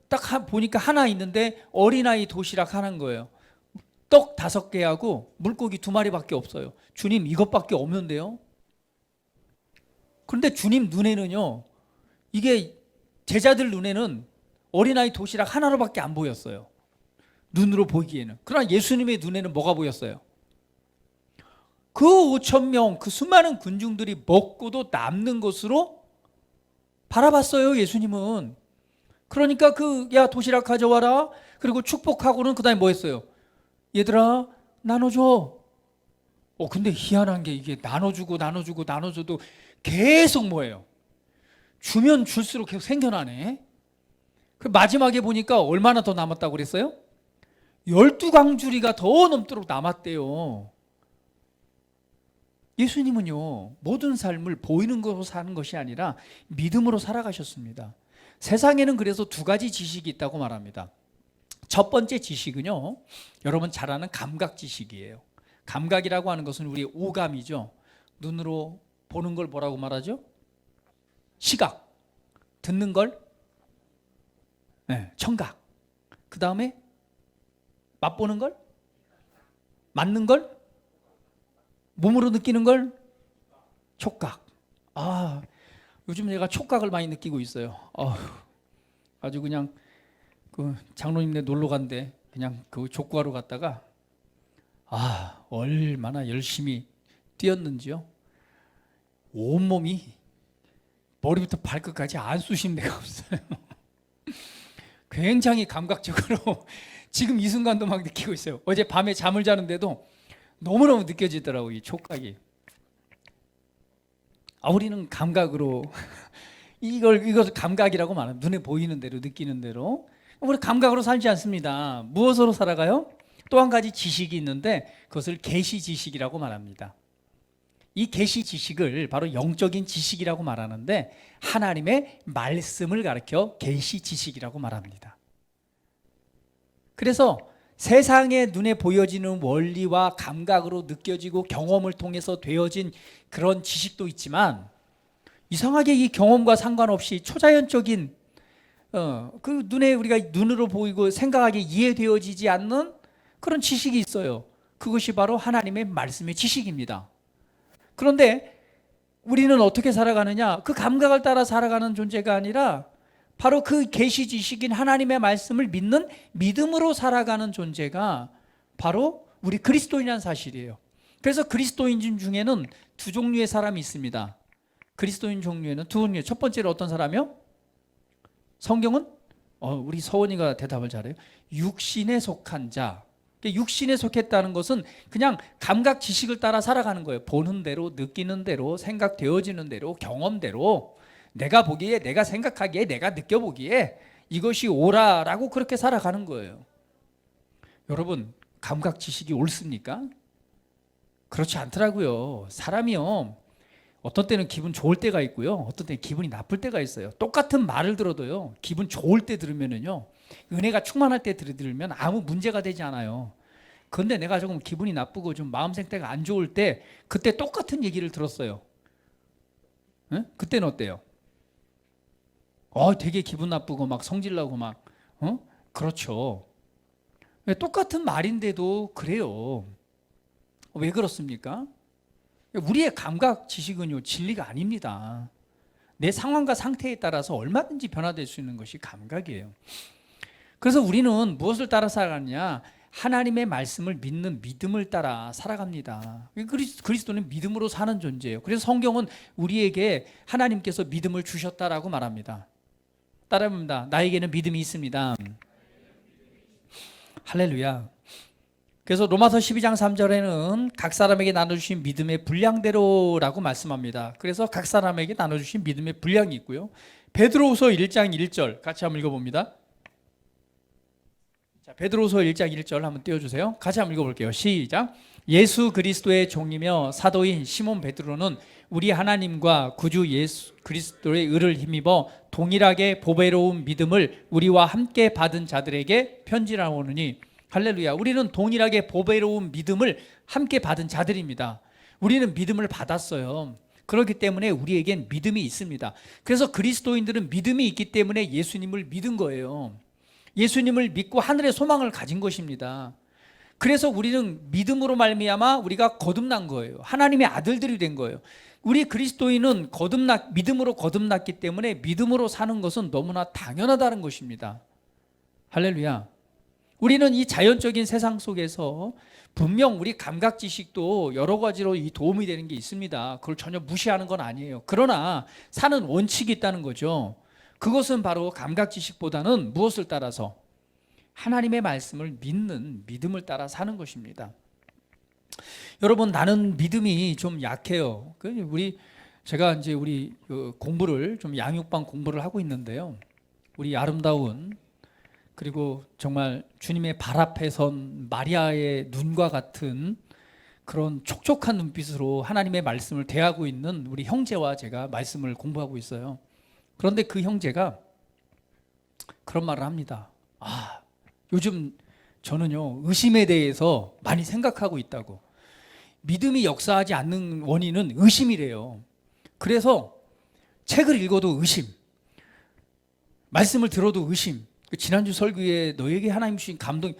딱 보니까 하나 있는데 어린아이 도시락 하나인 거예요. 떡 5개하고 물고기 2마리밖에 없어요. 주님, 이것밖에 없는데요? 그런데 주님 눈에는요, 이게 제자들 눈에는 어린아이 도시락 하나로밖에 안 보였어요. 눈으로 보기에는. 그러나 예수님의 눈에는 뭐가 보였어요? 그 5,000명, 그 수많은 군중들이 먹고도 남는 것으로 바라봤어요, 예수님은. 그러니까 야, 도시락 가져와라. 그리고 축복하고는 그 다음에 뭐 했어요? 얘들아, 나눠줘. 근데 희한한 게 이게 나눠줘도 계속 뭐예요? 주면 줄수록 계속 생겨나네. 그 마지막에 보니까 얼마나 더 남았다고 그랬어요? 12광주리가 더 넘도록 남았대요. 예수님은요, 모든 삶을 보이는 것으로 사는 것이 아니라 믿음으로 살아가셨습니다. 세상에는 그래서 2가지 지식이 있다고 말합니다. 첫 번째 지식은요, 여러분 잘 아는 감각 지식이에요. 감각이라고 하는 것은 우리의 오감이죠. 눈으로 보는 걸 뭐라고 말하죠? 시각. 듣는 걸 청각. 그 다음에 맛보는 걸, 맞는 걸, 몸으로 느끼는 걸 촉각. 요즘 제가 촉각을 많이 느끼고 있어요. 아주 그냥 그 장로님네 놀러 간데 그냥 그 족구하러 갔다가 얼마나 열심히 뛰었는지요. 온몸이 머리부터 발끝까지 안 쑤신 데가 없어요. 굉장히 감각적으로 지금 이 순간도 막 느끼고 있어요. 어제 밤에 잠을 자는데도 너무너무 느껴지더라고요, 이 촉각이. 우리는 감각으로 이걸 감각이라고 말합니다. 눈에 보이는 대로, 느끼는 대로. 우리 감각으로 살지 않습니다. 무엇으로 살아가요? 또 한 가지 지식이 있는데 그것을 계시 지식이라고 말합니다. 이 계시 지식을 바로 영적인 지식이라고 말하는데 하나님의 말씀을 가리켜 계시 지식이라고 말합니다. 그래서 세상의 눈에 보여지는 원리와 감각으로 느껴지고 경험을 통해서 되어진 그런 지식도 있지만 이상하게 이 경험과 상관없이 초자연적인 그 눈에 우리가 눈으로 보이고 생각하기 이해되어지지 않는 그런 지식이 있어요. 그것이 바로 하나님의 말씀의 지식입니다. 그런데 우리는 어떻게 살아가느냐? 그 감각을 따라 살아가는 존재가 아니라 바로 그 계시 지식인 하나님의 말씀을 믿는 믿음으로 살아가는 존재가 바로 우리 그리스도인이라는 사실이에요. 그래서 그리스도인 중에는 두 종류의 사람이 있습니다. 그리스도인 종류에는 두 종류. 첫 번째로 어떤 사람이요? 성경은 우리 서원이가 대답을 잘해요. 육신에 속한 자. 육신에 속했다는 것은 그냥 감각 지식을 따라 살아가는 거예요. 보는 대로, 느끼는 대로, 생각되어지는 대로, 경험대로 내가 보기에, 내가 생각하기에, 내가 느껴보기에 이것이 옳아라고 그렇게 살아가는 거예요. 여러분, 감각 지식이 옳습니까? 그렇지 않더라고요. 사람이요, 어떤 때는 기분 좋을 때가 있고요, 어떤 때는 기분이 나쁠 때가 있어요. 똑같은 말을 들어도요, 기분 좋을 때 들으면은요, 은혜가 충만할 때 들으면 아무 문제가 되지 않아요. 그런데 내가 조금 기분이 나쁘고 좀 마음 상태가 안 좋을 때 그때 똑같은 얘기를 들었어요. 응? 그때는 어때요? 되게 기분 나쁘고 막 성질나고 막 그렇죠. 똑같은 말인데도 그래요. 왜 그렇습니까? 우리의 감각 지식은요, 진리가 아닙니다. 내 상황과 상태에 따라서 얼마든지 변화될 수 있는 것이 감각이에요. 그래서 우리는 무엇을 따라 살아가느냐? 하나님의 말씀을 믿는 믿음을 따라 살아갑니다. 그리스도는 믿음으로 사는 존재예요. 그래서 성경은 우리에게 하나님께서 믿음을 주셨다라고 말합니다. 따라합니다. 나에게는 믿음이 있습니다. 할렐루야. 그래서 로마서 12장 3절에는 각 사람에게 나눠주신 믿음의 분량대로라고 말씀합니다. 그래서 각 사람에게 나눠주신 믿음의 분량이 있고요. 베드로후서 1장 1절 같이 한번 읽어봅니다. 자, 베드로후서 1장 1절 한번 띄워주세요. 같이 한번 읽어볼게요. 시작. 예수 그리스도의 종이며 사도인 시몬 베드로는 우리 하나님과 구주 예수 그리스도의 의를 힘입어 동일하게 보배로운 믿음을 우리와 함께 받은 자들에게 편지하오느니. 할렐루야. 우리는 동일하게 보배로운 믿음을 함께 받은 자들입니다. 우리는 믿음을 받았어요. 그렇기 때문에 우리에겐 믿음이 있습니다. 그래서 그리스도인들은 믿음이 있기 때문에 예수님을 믿은 거예요. 예수님을 믿고 하늘의 소망을 가진 것입니다. 그래서 우리는 믿음으로 말미암아 우리가 거듭난 거예요. 하나님의 아들들이 된 거예요. 우리 그리스도인은 믿음으로 거듭났기 때문에 믿음으로 사는 것은 너무나 당연하다는 것입니다. 할렐루야. 우리는 이 자연적인 세상 속에서 분명 우리 감각 지식도 여러 가지로 이 도움이 되는 게 있습니다. 그걸 전혀 무시하는 건 아니에요. 그러나 사는 원칙이 있다는 거죠. 그것은 바로 감각 지식보다는 무엇을 따라서? 하나님의 말씀을 믿는 믿음을 따라 사는 것입니다. 여러분, 나는 믿음이 좀 약해요. 제가 이제 우리 공부를 좀 양육반 공부를 하고 있는데요. 우리 아름다운 그리고 정말 주님의 발 앞에 선 마리아의 눈과 같은 그런 촉촉한 눈빛으로 하나님의 말씀을 대하고 있는 우리 형제와 제가 말씀을 공부하고 있어요. 그런데 그 형제가 그런 말을 합니다. 요즘 저는요, 의심에 대해서 많이 생각하고 있다고. 믿음이 역사하지 않는 원인은 의심이래요. 그래서 책을 읽어도 의심, 말씀을 들어도 의심. 지난주 설교에 너에게 하나님 주신 감동,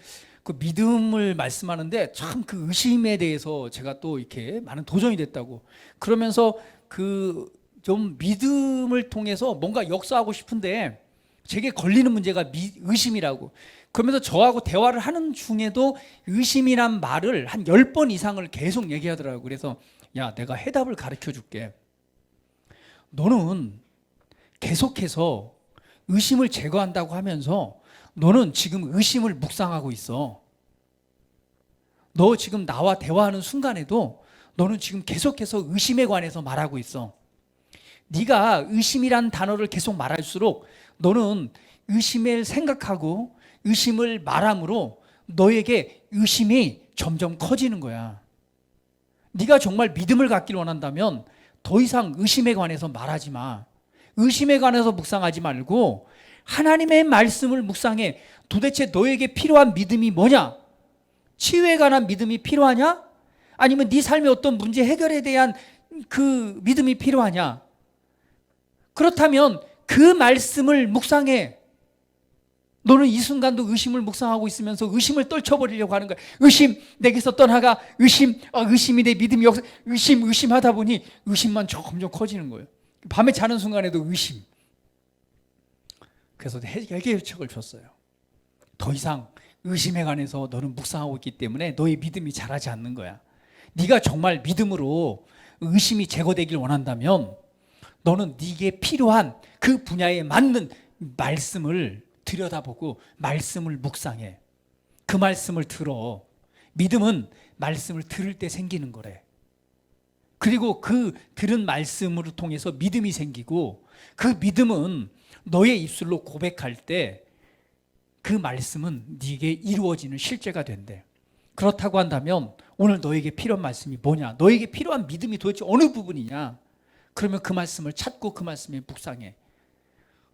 그 믿음을 말씀하는데 참 그 의심에 대해서 제가 또 이렇게 많은 도전이 됐다고. 그러면서 그 좀 믿음을 통해서 뭔가 역사하고 싶은데 제게 걸리는 문제가 의심이라고. 그러면서 저하고 대화를 하는 중에도 의심이란 말을 한 10번 이상을 계속 얘기하더라고요. 그래서 야, 내가 해답을 가르쳐 줄게. 너는 계속해서 의심을 제거한다고 하면서 너는 지금 의심을 묵상하고 있어. 너 지금 나와 대화하는 순간에도 너는 지금 계속해서 의심에 관해서 말하고 있어. 네가 의심이란 단어를 계속 말할수록 너는 의심을 생각하고 의심을 말함으로 너에게 의심이 점점 커지는 거야. 네가 정말 믿음을 갖기를 원한다면 더 이상 의심에 관해서 말하지 마. 의심에 관해서 묵상하지 말고 하나님의 말씀을 묵상해. 도대체 너에게 필요한 믿음이 뭐냐? 치유에 관한 믿음이 필요하냐? 아니면 네 삶의 어떤 문제 해결에 대한 그 믿음이 필요하냐? 그렇다면 그 말씀을 묵상해. 너는 이 순간도 의심을 묵상하고 있으면서 의심을 떨쳐버리려고 하는 거야. 의심, 내게서 떠나가. 의심이 내 믿음이 의심하다 보니 의심만 점점 커지는 거예요. 밤에 자는 순간에도 의심. 그래서 해결책을 줬어요. 더 이상 의심에 관해서 너는 묵상하고 있기 때문에 너의 믿음이 자라지 않는 거야. 네가 정말 믿음으로 의심이 제거되길 원한다면 너는 네게 필요한 그 분야에 맞는 말씀을 들여다보고 말씀을 묵상해. 그 말씀을 들어. 믿음은 말씀을 들을 때 생기는 거래. 그리고 그 들은 말씀으로 통해서 믿음이 생기고 그 믿음은 너의 입술로 고백할 때 그 말씀은 네게 이루어지는 실제가 된대. 그렇다고 한다면 오늘 너에게 필요한 말씀이 뭐냐? 너에게 필요한 믿음이 도대체 어느 부분이냐? 그러면 그 말씀을 찾고 그 말씀에 묵상해.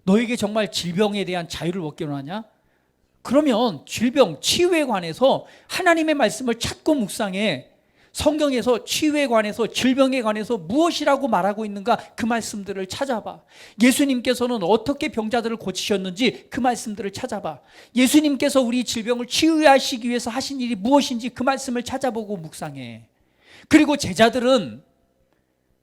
너에게 정말 질병에 대한 자유를 얻기 원하냐? 그러면 질병, 치유에 관해서 하나님의 말씀을 찾고 묵상해. 성경에서 치유에 관해서, 질병에 관해서 무엇이라고 말하고 있는가? 그 말씀들을 찾아봐. 예수님께서는 어떻게 병자들을 고치셨는지 그 말씀들을 찾아봐. 예수님께서 우리 질병을 치유하시기 위해서 하신 일이 무엇인지 그 말씀을 찾아보고 묵상해. 그리고 제자들은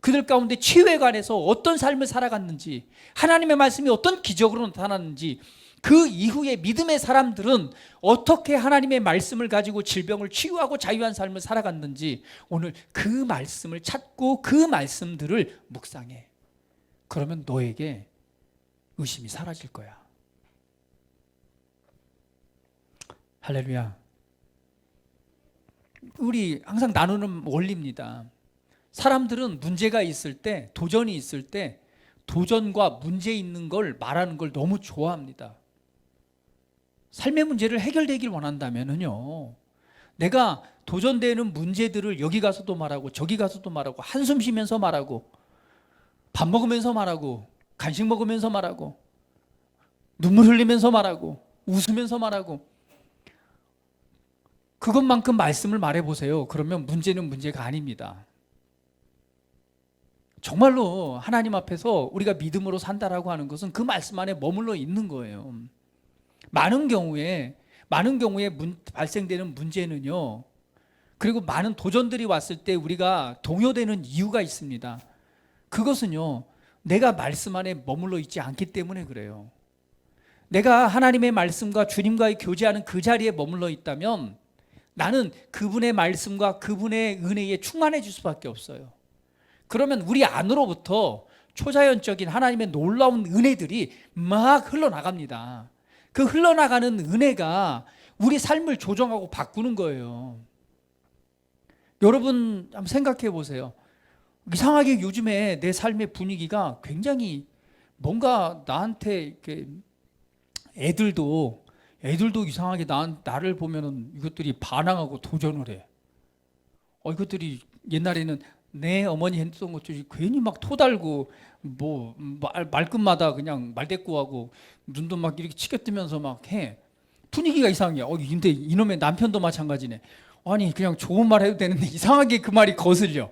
그들 가운데 치유에 관해서 어떤 삶을 살아갔는지, 하나님의 말씀이 어떤 기적으로 나타났는지, 그 이후에 믿음의 사람들은 어떻게 하나님의 말씀을 가지고 질병을 치유하고 자유한 삶을 살아갔는지 오늘 그 말씀을 찾고 그 말씀들을 묵상해. 그러면 너에게 의심이 사라질 거야. 할렐루야. 우리 항상 나누는 원리입니다. 사람들은 문제가 있을 때, 도전이 있을 때 도전과 문제 있는 걸 말하는 걸 너무 좋아합니다. 삶의 문제를 해결되길 원한다면요, 내가 도전되는 문제들을 여기 가서도 말하고 저기 가서도 말하고 한숨 쉬면서 말하고 밥 먹으면서 말하고 간식 먹으면서 말하고 눈물 흘리면서 말하고 웃으면서 말하고 그것만큼 말씀을 말해보세요. 그러면 문제는 문제가 아닙니다. 정말로 하나님 앞에서 우리가 믿음으로 산다라고 하는 것은 그 말씀 안에 머물러 있는 거예요. 많은 경우에 발생되는 문제는요, 그리고 많은 도전들이 왔을 때 우리가 동요되는 이유가 있습니다. 그것은요, 내가 말씀 안에 머물러 있지 않기 때문에 그래요. 내가 하나님의 말씀과 주님과의 교제하는 그 자리에 머물러 있다면 나는 그분의 말씀과 그분의 은혜에 충만해질 수밖에 없어요. 그러면 우리 안으로부터 초자연적인 하나님의 놀라운 은혜들이 막 흘러나갑니다. 그 흘러나가는 은혜가 우리 삶을 조정하고 바꾸는 거예요. 여러분 한번 생각해 보세요. 이상하게 요즘에 내 삶의 분위기가 굉장히 뭔가 나한테 이렇게 애들도 이상하게 나를 보면은 이것들이 반항하고 도전을 해. 이것들이 옛날에는 내 어머니 했던 것들이 괜히 막 토달고 뭐 말끝마다 그냥 말대꾸하고 눈도 막 이렇게 치켜뜨면서 막 해. 분위기가 이상해. 근데 이놈의 남편도 마찬가지네. 아니 그냥 좋은 말 해도 되는데 이상하게 그 말이 거슬려.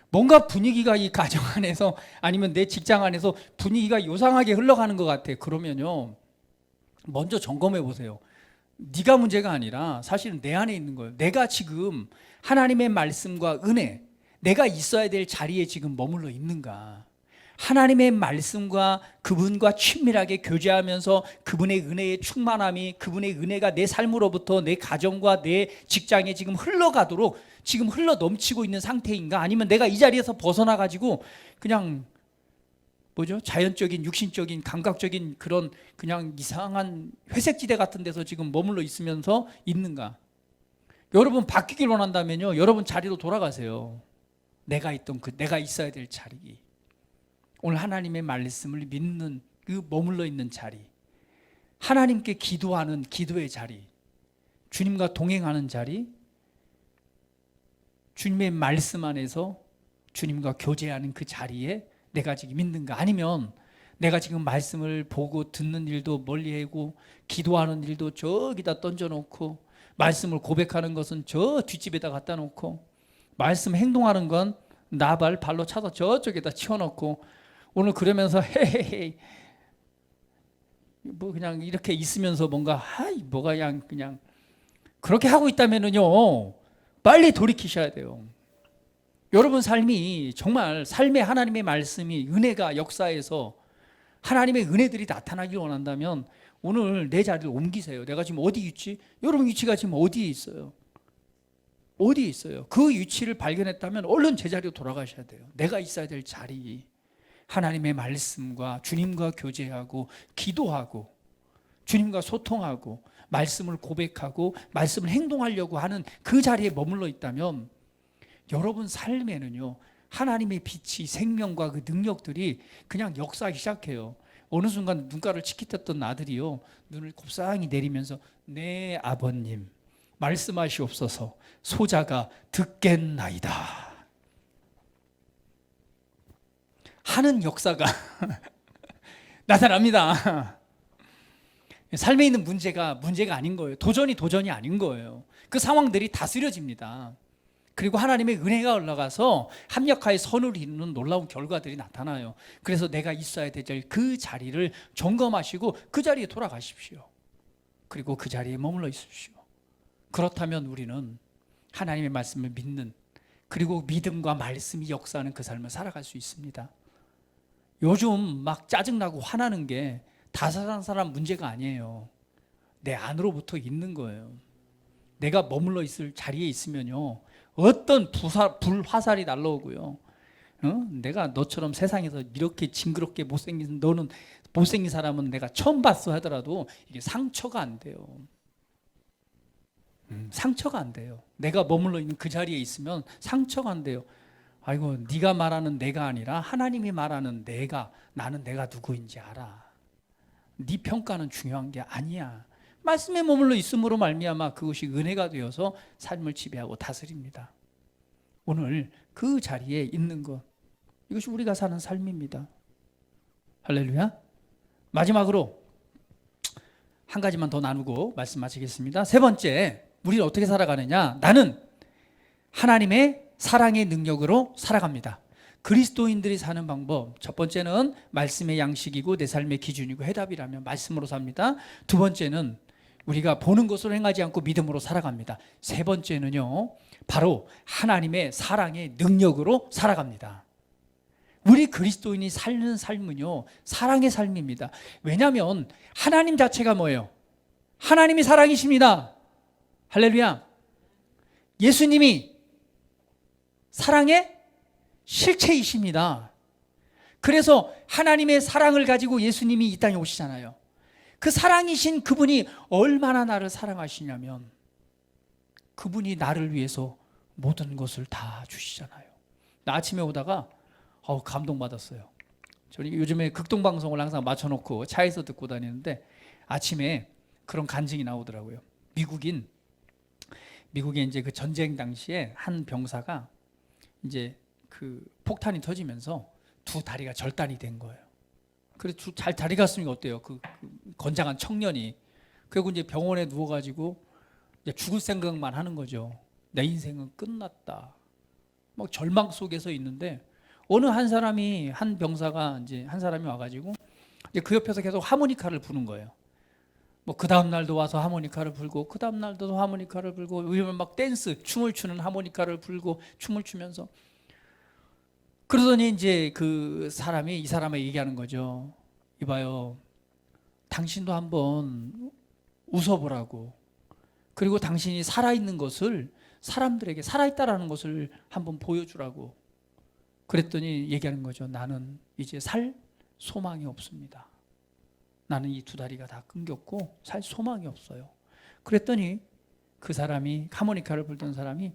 뭔가 분위기가 이 가정 안에서 아니면 내 직장 안에서 분위기가 요상하게 흘러가는 것 같아. 그러면요, 먼저 점검해 보세요. 네가 문제가 아니라 사실은 내 안에 있는 거예요. 내가 지금 하나님의 말씀과 은혜, 내가 있어야 될 자리에 지금 머물러 있는가? 하나님의 말씀과 그분과 친밀하게 교제하면서 그분의 은혜의 충만함이, 그분의 은혜가 내 삶으로부터 내 가정과 내 직장에 지금 흘러가도록 지금 흘러 넘치고 있는 상태인가? 아니면 내가 이 자리에서 벗어나 가지고 그냥 자연적인 육신적인 감각적인 그런 그냥 이상한 회색지대 같은 데서 지금 머물러 있으면서 있는가? 여러분 바뀌길 원한다면요, 여러분 자리로 돌아가세요. 내가 있어야 될 자리. 오늘 하나님의 말씀을 믿는 그 머물러 있는 자리, 하나님께 기도하는 기도의 자리, 주님과 동행하는 자리, 주님의 말씀 안에서 주님과 교제하는 그 자리에 내가 지금 있는가? 아니면 내가 지금 말씀을 보고 듣는 일도 멀리하고 기도하는 일도 저기다 던져놓고 말씀을 고백하는 것은 저 뒷집에다 갖다 놓고 말씀 행동하는 건 나발 발로 차서 저쪽에다 치워놓고 오늘 그러면서 헤헤헤 뭐 그냥 이렇게 있으면서 뭔가 뭐가 그냥 그렇게 하고 있다면은요 빨리 돌이키셔야 돼요. 여러분 삶이 정말 삶의 하나님의 말씀이 은혜가 역사에서 하나님의 은혜들이 나타나길 원한다면 오늘 내 자리를 옮기세요. 내가 지금 어디 있지? 여러분 위치가 지금 어디에 있어요? 어디에 있어요? 그 위치를 발견했다면 얼른 제자리로 돌아가셔야 돼요. 내가 있어야 될 자리. 하나님의 말씀과 주님과 교제하고 기도하고 주님과 소통하고 말씀을 고백하고 말씀을 행동하려고 하는 그 자리에 머물러 있다면 여러분 삶에는요 하나님의 빛이 생명과 그 능력들이 그냥 역사하기 시작해요. 어느 순간 눈가를 치키쳤던 아들이요 눈을 곱상히 내리면서 네 아버님 말씀하시옵소서 소자가 듣겠나이다 하는 역사가 나타납니다. 삶에 있는 문제가 아닌 거예요. 도전이 아닌 거예요. 그 상황들이 다스려집니다. 그리고 하나님의 은혜가 올라가서 합력하여 선을 이루는 놀라운 결과들이 나타나요. 그래서 내가 있어야 될 그 자리를 점검하시고 그 자리에 돌아가십시오. 그리고 그 자리에 머물러 있으십시오. 그렇다면 우리는 하나님의 말씀을 믿는 그리고 믿음과 말씀이 역사하는 그 삶을 살아갈 수 있습니다. 요즘 막 짜증나고 화나는 게 다른 사람 문제가 아니에요. 내 안으로부터 있는 거예요. 내가 머물러 있을 자리에 있으면요 어떤 불화살이 날라오고요 내가 너처럼 세상에서 이렇게 징그럽게 못생긴 너는 못생긴 사람은 내가 처음 봤어 하더라도 이게 상처가 안 돼요. 상처가 안 돼요. 내가 머물러 있는 그 자리에 있으면 상처가 안 돼요. 아이고 네가 말하는 내가 아니라 하나님이 말하는 나는 내가 누구인지 알아. 네 평가는 중요한 게 아니야. 말씀에 머물러 있음으로 말미암아 그것이 은혜가 되어서 삶을 지배하고 다스립니다. 오늘 그 자리에 있는 것 이것이 우리가 사는 삶입니다. 할렐루야. 마지막으로 한 가지만 더 나누고 말씀 마치겠습니다. 세 번째, 우리는 어떻게 살아가느냐? 나는 하나님의 사랑의 능력으로 살아갑니다. 그리스도인들이 사는 방법, 첫 번째는 말씀의 양식이고 내 삶의 기준이고 해답이라면 말씀으로 삽니다. 두 번째는 우리가 보는 것으로 행하지 않고 믿음으로 살아갑니다. 세 번째는요 바로 하나님의 사랑의 능력으로 살아갑니다. 우리 그리스도인이 사는 삶은요 사랑의 삶입니다. 왜냐하면 하나님 자체가 뭐예요? 하나님이 사랑이십니다. 할렐루야. 예수님이 사랑의 실체이십니다. 그래서 하나님의 사랑을 가지고 예수님이 이 땅에 오시잖아요. 그 사랑이신 그분이 얼마나 나를 사랑하시냐면 그분이 나를 위해서 모든 것을 다 주시잖아요. 나 아침에 오다가 감동받았어요. 저는 요즘에 극동방송을 항상 맞춰놓고 차에서 듣고 다니는데 아침에 그런 간증이 나오더라고요. 미국에 이제 그 전쟁 당시에 한 병사가 이제 그 폭탄이 터지면서 두 다리가 절단이 된 거예요. 그래서 잘 다리 갔으니까 어때요? 그 건장한 청년이. 그리고 이제 병원에 누워가지고 이제 죽을 생각만 하는 거죠. 내 인생은 끝났다. 막 절망 속에서 있는데 어느 한 병사가 이제 한 사람이 와가지고 이제 그 옆에서 계속 하모니카를 부는 거예요. 뭐 그 다음 날도 와서 하모니카를 불고 그 다음 날도 하모니카를 불고 왜냐면 막 춤을 추는 하모니카를 불고 춤을 추면서 그러더니 이제 이 사람에 얘기하는 거죠. 이봐요. 당신도 한번 웃어보라고. 그리고 당신이 살아있는 것을 사람들에게 살아있다라는 것을 한번 보여주라고. 그랬더니 얘기하는 거죠. 나는 이제 살 소망이 없습니다. 나는 이 두 다리가 다 끊겼고 살 소망이 없어요. 그랬더니 그 사람이 하모니카를 불던 사람이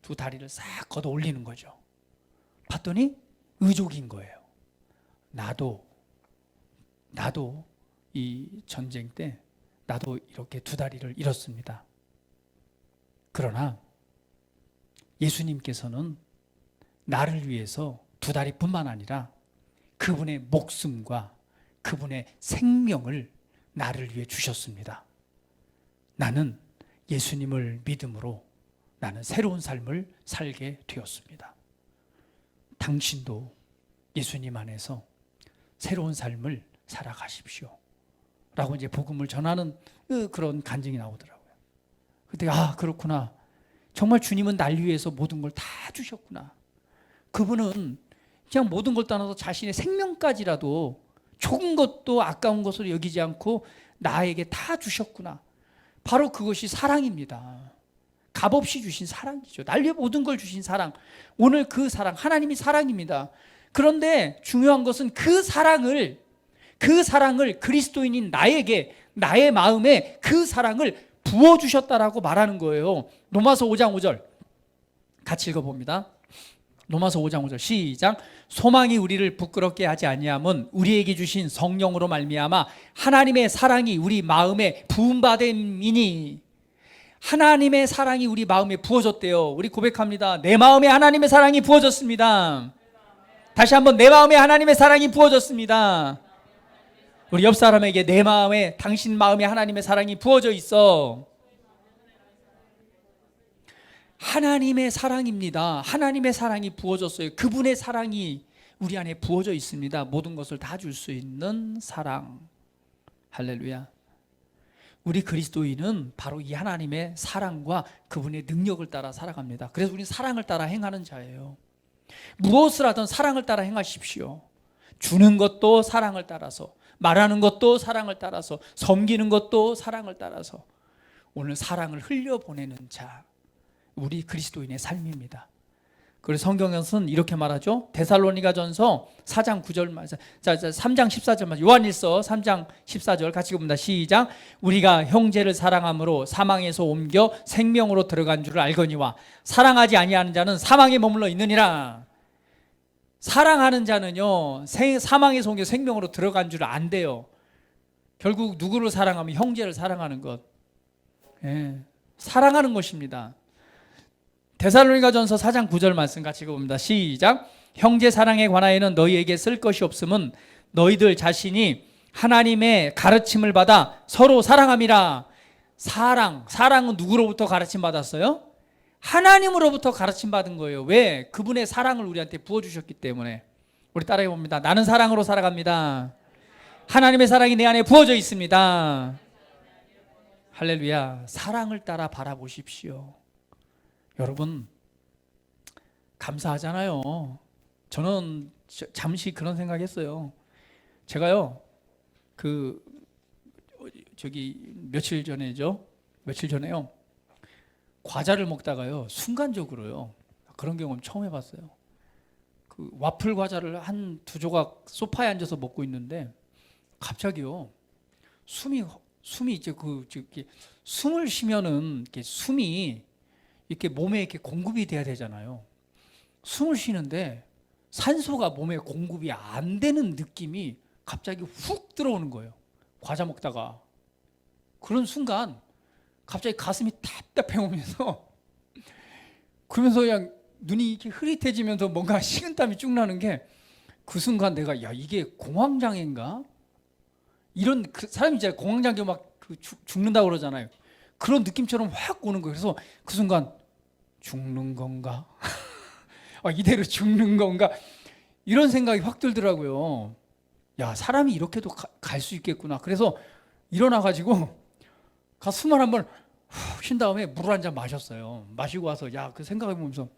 두 다리를 싹 걷어 올리는 거죠. 봤더니 의족인 거예요. 나도 이 전쟁 때 나도 이렇게 두 다리를 잃었습니다. 그러나 예수님께서는 나를 위해서 두 다리뿐만 아니라 그분의 목숨과 그분의 생명을 나를 위해 주셨습니다. 나는 예수님을 믿음으로 나는 새로운 삶을 살게 되었습니다. 당신도 예수님 안에서 새로운 삶을 살아가십시오. 라고 이제 복음을 전하는 그런 간증이 나오더라고요. 그때 그렇구나. 정말 주님은 날 위해서 모든 걸 다 주셨구나. 그분은 그냥 모든 걸 떠나서 자신의 생명까지라도 조금 것도 아까운 것으로 여기지 않고 나에게 다 주셨구나. 바로 그것이 사랑입니다. 값없이 주신 사랑이죠. 날 위해 모든 걸 주신 사랑. 오늘 그 사랑, 하나님이 사랑입니다. 그런데 중요한 것은 그 사랑을 그리스도인인 나에게, 나의 마음에 그 사랑을 부어주셨다라고 말하는 거예요. 로마서 5장 5절 같이 읽어봅니다. 로마서 5장 5절 시작. 소망이 우리를 부끄럽게 하지 아니함은 우리에게 주신 성령으로 말미암아 하나님의 사랑이 우리 마음에 부음받음이니. 하나님의 사랑이 우리 마음에 부어졌대요. 우리 고백합니다. 내 마음에 하나님의 사랑이 부어졌습니다. 다시 한번 내 마음에 하나님의 사랑이 부어졌습니다. 우리 옆 사람에게 내 마음에, 당신 마음에 하나님의 사랑이 부어져 있어. 하나님의 사랑입니다. 하나님의 사랑이 부어졌어요. 그분의 사랑이 우리 안에 부어져 있습니다. 모든 것을 다 줄 수 있는 사랑. 할렐루야. 우리 그리스도인은 바로 이 하나님의 사랑과 그분의 능력을 따라 살아갑니다. 그래서 우리는 사랑을 따라 행하는 자예요. 무엇을 하든 사랑을 따라 행하십시오. 주는 것도 사랑을 따라서, 말하는 것도 사랑을 따라서, 섬기는 것도 사랑을 따라서 오늘 사랑을 흘려보내는 자, 우리 그리스도인의 삶입니다. 그래서 성경에서는 이렇게 말하죠. 데살로니가전서 4장 9절 말, 3장 14절 말, 요한일서 3장 14절 같이 봅니다. 시작. 우리가 형제를 사랑함으로 사망에서 옮겨 생명으로 들어간 줄을 알거니와 사랑하지 아니하는 자는 사망에 머물러 있느니라. 사랑하는 자는요, 사망에서 옮겨 생명으로 들어간 줄 안돼요. 결국 누구를 사랑하면 형제를 사랑하는 것, 사랑하는 것입니다. 데살로니가전서 4장 9절 말씀 같이 읽어봅니다. 시작. 형제 사랑에 관하여는 너희에게 쓸 것이 없음은 너희들 자신이 하나님의 가르침을 받아 서로 사랑함이라. 사랑은 누구로부터 가르침 받았어요? 하나님으로부터 가르침 받은 거예요. 왜? 그분의 사랑을 우리한테 부어주셨기 때문에. 우리 따라해 봅니다. 나는 사랑으로 살아갑니다. 하나님의 사랑이 내 안에 부어져 있습니다. 할렐루야. 사랑을 따라 바라보십시오. 여러분, 감사하잖아요. 저는 잠시 그런 생각했어요. 제가요, 며칠 전에요, 과자를 먹다가요, 순간적으로요, 그런 경험 처음 해봤어요. 그 와플 과자를 한 두 조각 소파에 앉아서 먹고 있는데 갑자기요, 숨이 이제 숨을 쉬면은 이렇게 숨이 이렇게 몸에 이렇게 공급이 돼야 되잖아요. 숨을 쉬는데 산소가 몸에 공급이 안 되는 느낌이 갑자기 훅 들어오는 거예요. 과자 먹다가. 그런 순간 갑자기 가슴이 답답해 오면서, 그러면서 그냥 눈이 이렇게 흐릿해지면서 뭔가 식은땀이 쭉 나는 게, 그 순간 내가 이게 공황장애인가? 이런, 사람이 이제 공황장애 막 죽는다고 그러잖아요. 그런 느낌처럼 확 오는 거예요. 그래서 그 순간 죽는 건가? 이대로 죽는 건가? 이런 생각이 확 들더라고요. 사람이 이렇게도 갈 수 있겠구나. 그래서 일어나가지고 숨을 한번 쉰 다음에 물을 한 잔 마셨어요. 마시고 와서 그 생각해보면서,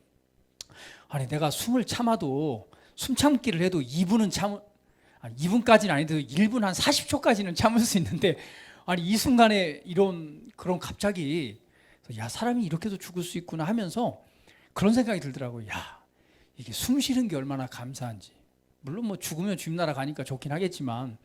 아니 내가 숨을 참아도, 숨 참기를 해도 2분까지는 아니더라도 1분 한 40초까지는 참을 수 있는데, 아니 이 순간에 그런 갑자기 사람이 이렇게도 죽을 수 있구나 하면서 그런 생각이 들더라고요. 이게 숨 쉬는 게 얼마나 감사한지. 물론 뭐 죽으면 주님 나라 가니까 좋긴 하겠지만,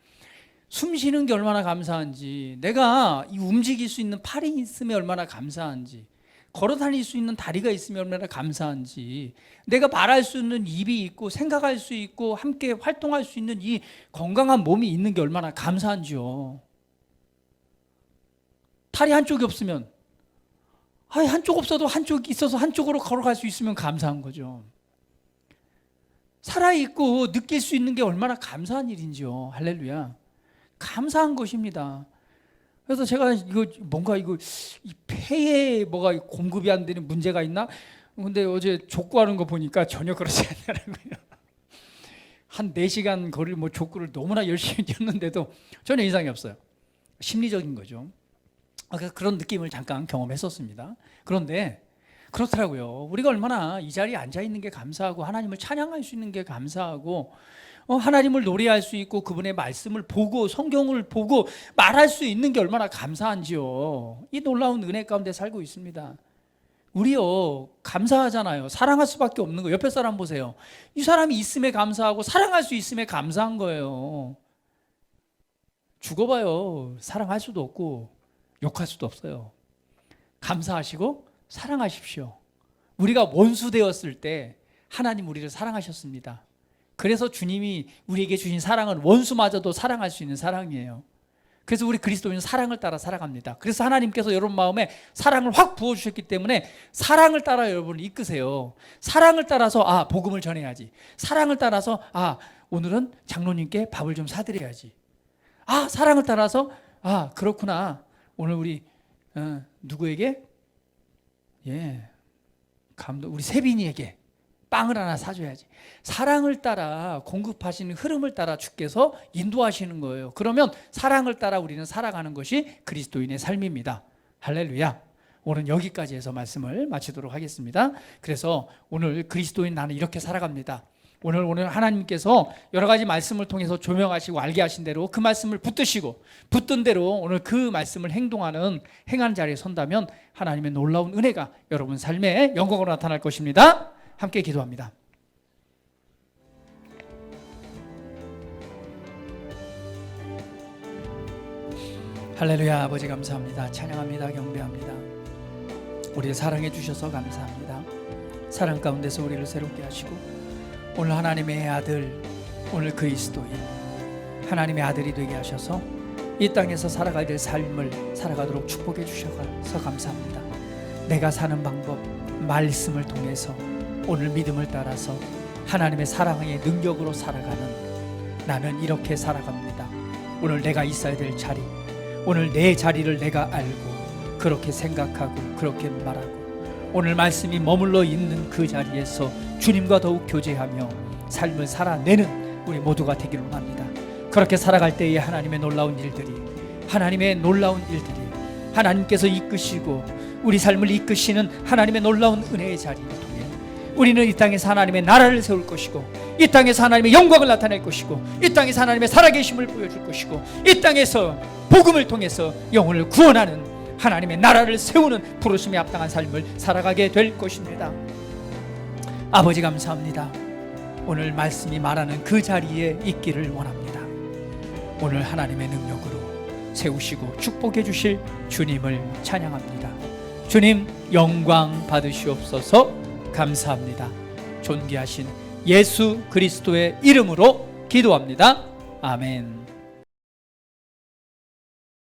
숨 쉬는 게 얼마나 감사한지, 내가 움직일 수 있는 팔이 있으면 얼마나 감사한지, 걸어 다닐 수 있는 다리가 있으면 얼마나 감사한지, 내가 말할 수 있는 입이 있고 생각할 수 있고 함께 활동할 수 있는 이 건강한 몸이 있는 게 얼마나 감사한지요. 다리 한쪽이 없으면 한쪽 없어도 한쪽이 있어서 한쪽으로 걸어갈 수 있으면 감사한 거죠. 살아있고 느낄 수 있는 게 얼마나 감사한 일인지요. 할렐루야. 감사한 것입니다. 그래서 제가 이 폐에 뭐가 공급이 안 되는 문제가 있나? 근데 어제 족구하는 거 보니까 전혀 그렇지 않더라고요. 한 4시간 거리를 족구를 너무나 열심히 뛰었는데도 전혀 이상이 없어요. 심리적인 거죠. 그래서 그런 느낌을 잠깐 경험했었습니다. 그런데 그렇더라고요. 우리가 얼마나 이 자리에 앉아 있는 게 감사하고 하나님을 찬양할 수 있는 게 감사하고 하나님을 노래할 수 있고 그분의 말씀을 보고 성경을 보고 말할 수 있는 게 얼마나 감사한지요. 이 놀라운 은혜 가운데 살고 있습니다. 우리요 감사하잖아요. 사랑할 수밖에 없는 거. 옆에 사람 보세요. 이 사람이 있음에 감사하고 사랑할 수 있음에 감사한 거예요. 죽어봐요. 사랑할 수도 없고 욕할 수도 없어요. 감사하시고 사랑하십시오. 우리가 원수 되었을 때 하나님 우리를 사랑하셨습니다. 그래서 주님이 우리에게 주신 사랑은 원수마저도 사랑할 수 있는 사랑이에요. 그래서 우리 그리스도인은 사랑을 따라 살아갑니다. 그래서 하나님께서 여러분 마음에 사랑을 확 부어주셨기 때문에 사랑을 따라 여러분을 이끄세요. 사랑을 따라서 복음을 전해야지. 사랑을 따라서 오늘은 장로님께 밥을 좀 사드려야지. 사랑을 따라서 그렇구나. 오늘 우리 누구에게? 우리 세빈이에게 빵을 하나 사줘야지. 사랑을 따라 공급하시는 흐름을 따라 주께서 인도하시는 거예요. 그러면 사랑을 따라 우리는 살아가는 것이 그리스도인의 삶입니다. 할렐루야. 오늘 여기까지 해서 말씀을 마치도록 하겠습니다. 그래서 오늘 그리스도인 나는 이렇게 살아갑니다. 오늘 하나님께서 여러 가지 말씀을 통해서 조명하시고 알게 하신 대로 그 말씀을 붙드시고 붙든 대로 오늘 그 말씀을 행하는 자리에 선다면 하나님의 놀라운 은혜가 여러분 삶에 영광으로 나타날 것입니다. 함께 기도합니다. 할렐루야. 아버지 감사합니다. 찬양합니다. 경배합니다. 우리를 사랑해 주셔서 감사합니다. 사랑 가운데서 우리를 새롭게 하시고 오늘 하나님의 아들, 오늘 그리스도인 하나님의 아들이 되게 하셔서 이 땅에서 살아가야 될 삶을 살아가도록 축복해 주셔서 감사합니다. 내가 사는 방법, 말씀을 통해서 오늘 믿음을 따라서 하나님의 사랑의 능력으로 살아가는 나는 이렇게 살아갑니다. 오늘 내가 있어야 될 자리, 오늘 내 자리를 내가 알고 그렇게 생각하고 그렇게 말하고 오늘 말씀이 머물러 있는 그 자리에서 주님과 더욱 교제하며 삶을 살아내는 우리 모두가 되기를 원합니다. 그렇게 살아갈 때에 하나님의 놀라운 일들이 하나님께서 이끄시고 우리 삶을 이끄시는 하나님의 놀라운 은혜의 자리를 통해 우리는 이 땅에서 하나님의 나라를 세울 것이고 이 땅에서 하나님의 영광을 나타낼 것이고 이 땅에서 하나님의 살아계심을 보여줄 것이고 이 땅에서 복음을 통해서 영혼을 구원하는 하나님의 나라를 세우는 부르심에 합당한 삶을 살아가게 될 것입니다. 아버지 감사합니다. 오늘 말씀이 말하는 그 자리에 있기를 원합니다. 오늘 하나님의 능력으로 세우시고 축복해 주실 주님을 찬양합니다. 주님 영광 받으시옵소서. 감사합니다. 존귀하신 예수 그리스도의 이름으로 기도합니다. 아멘.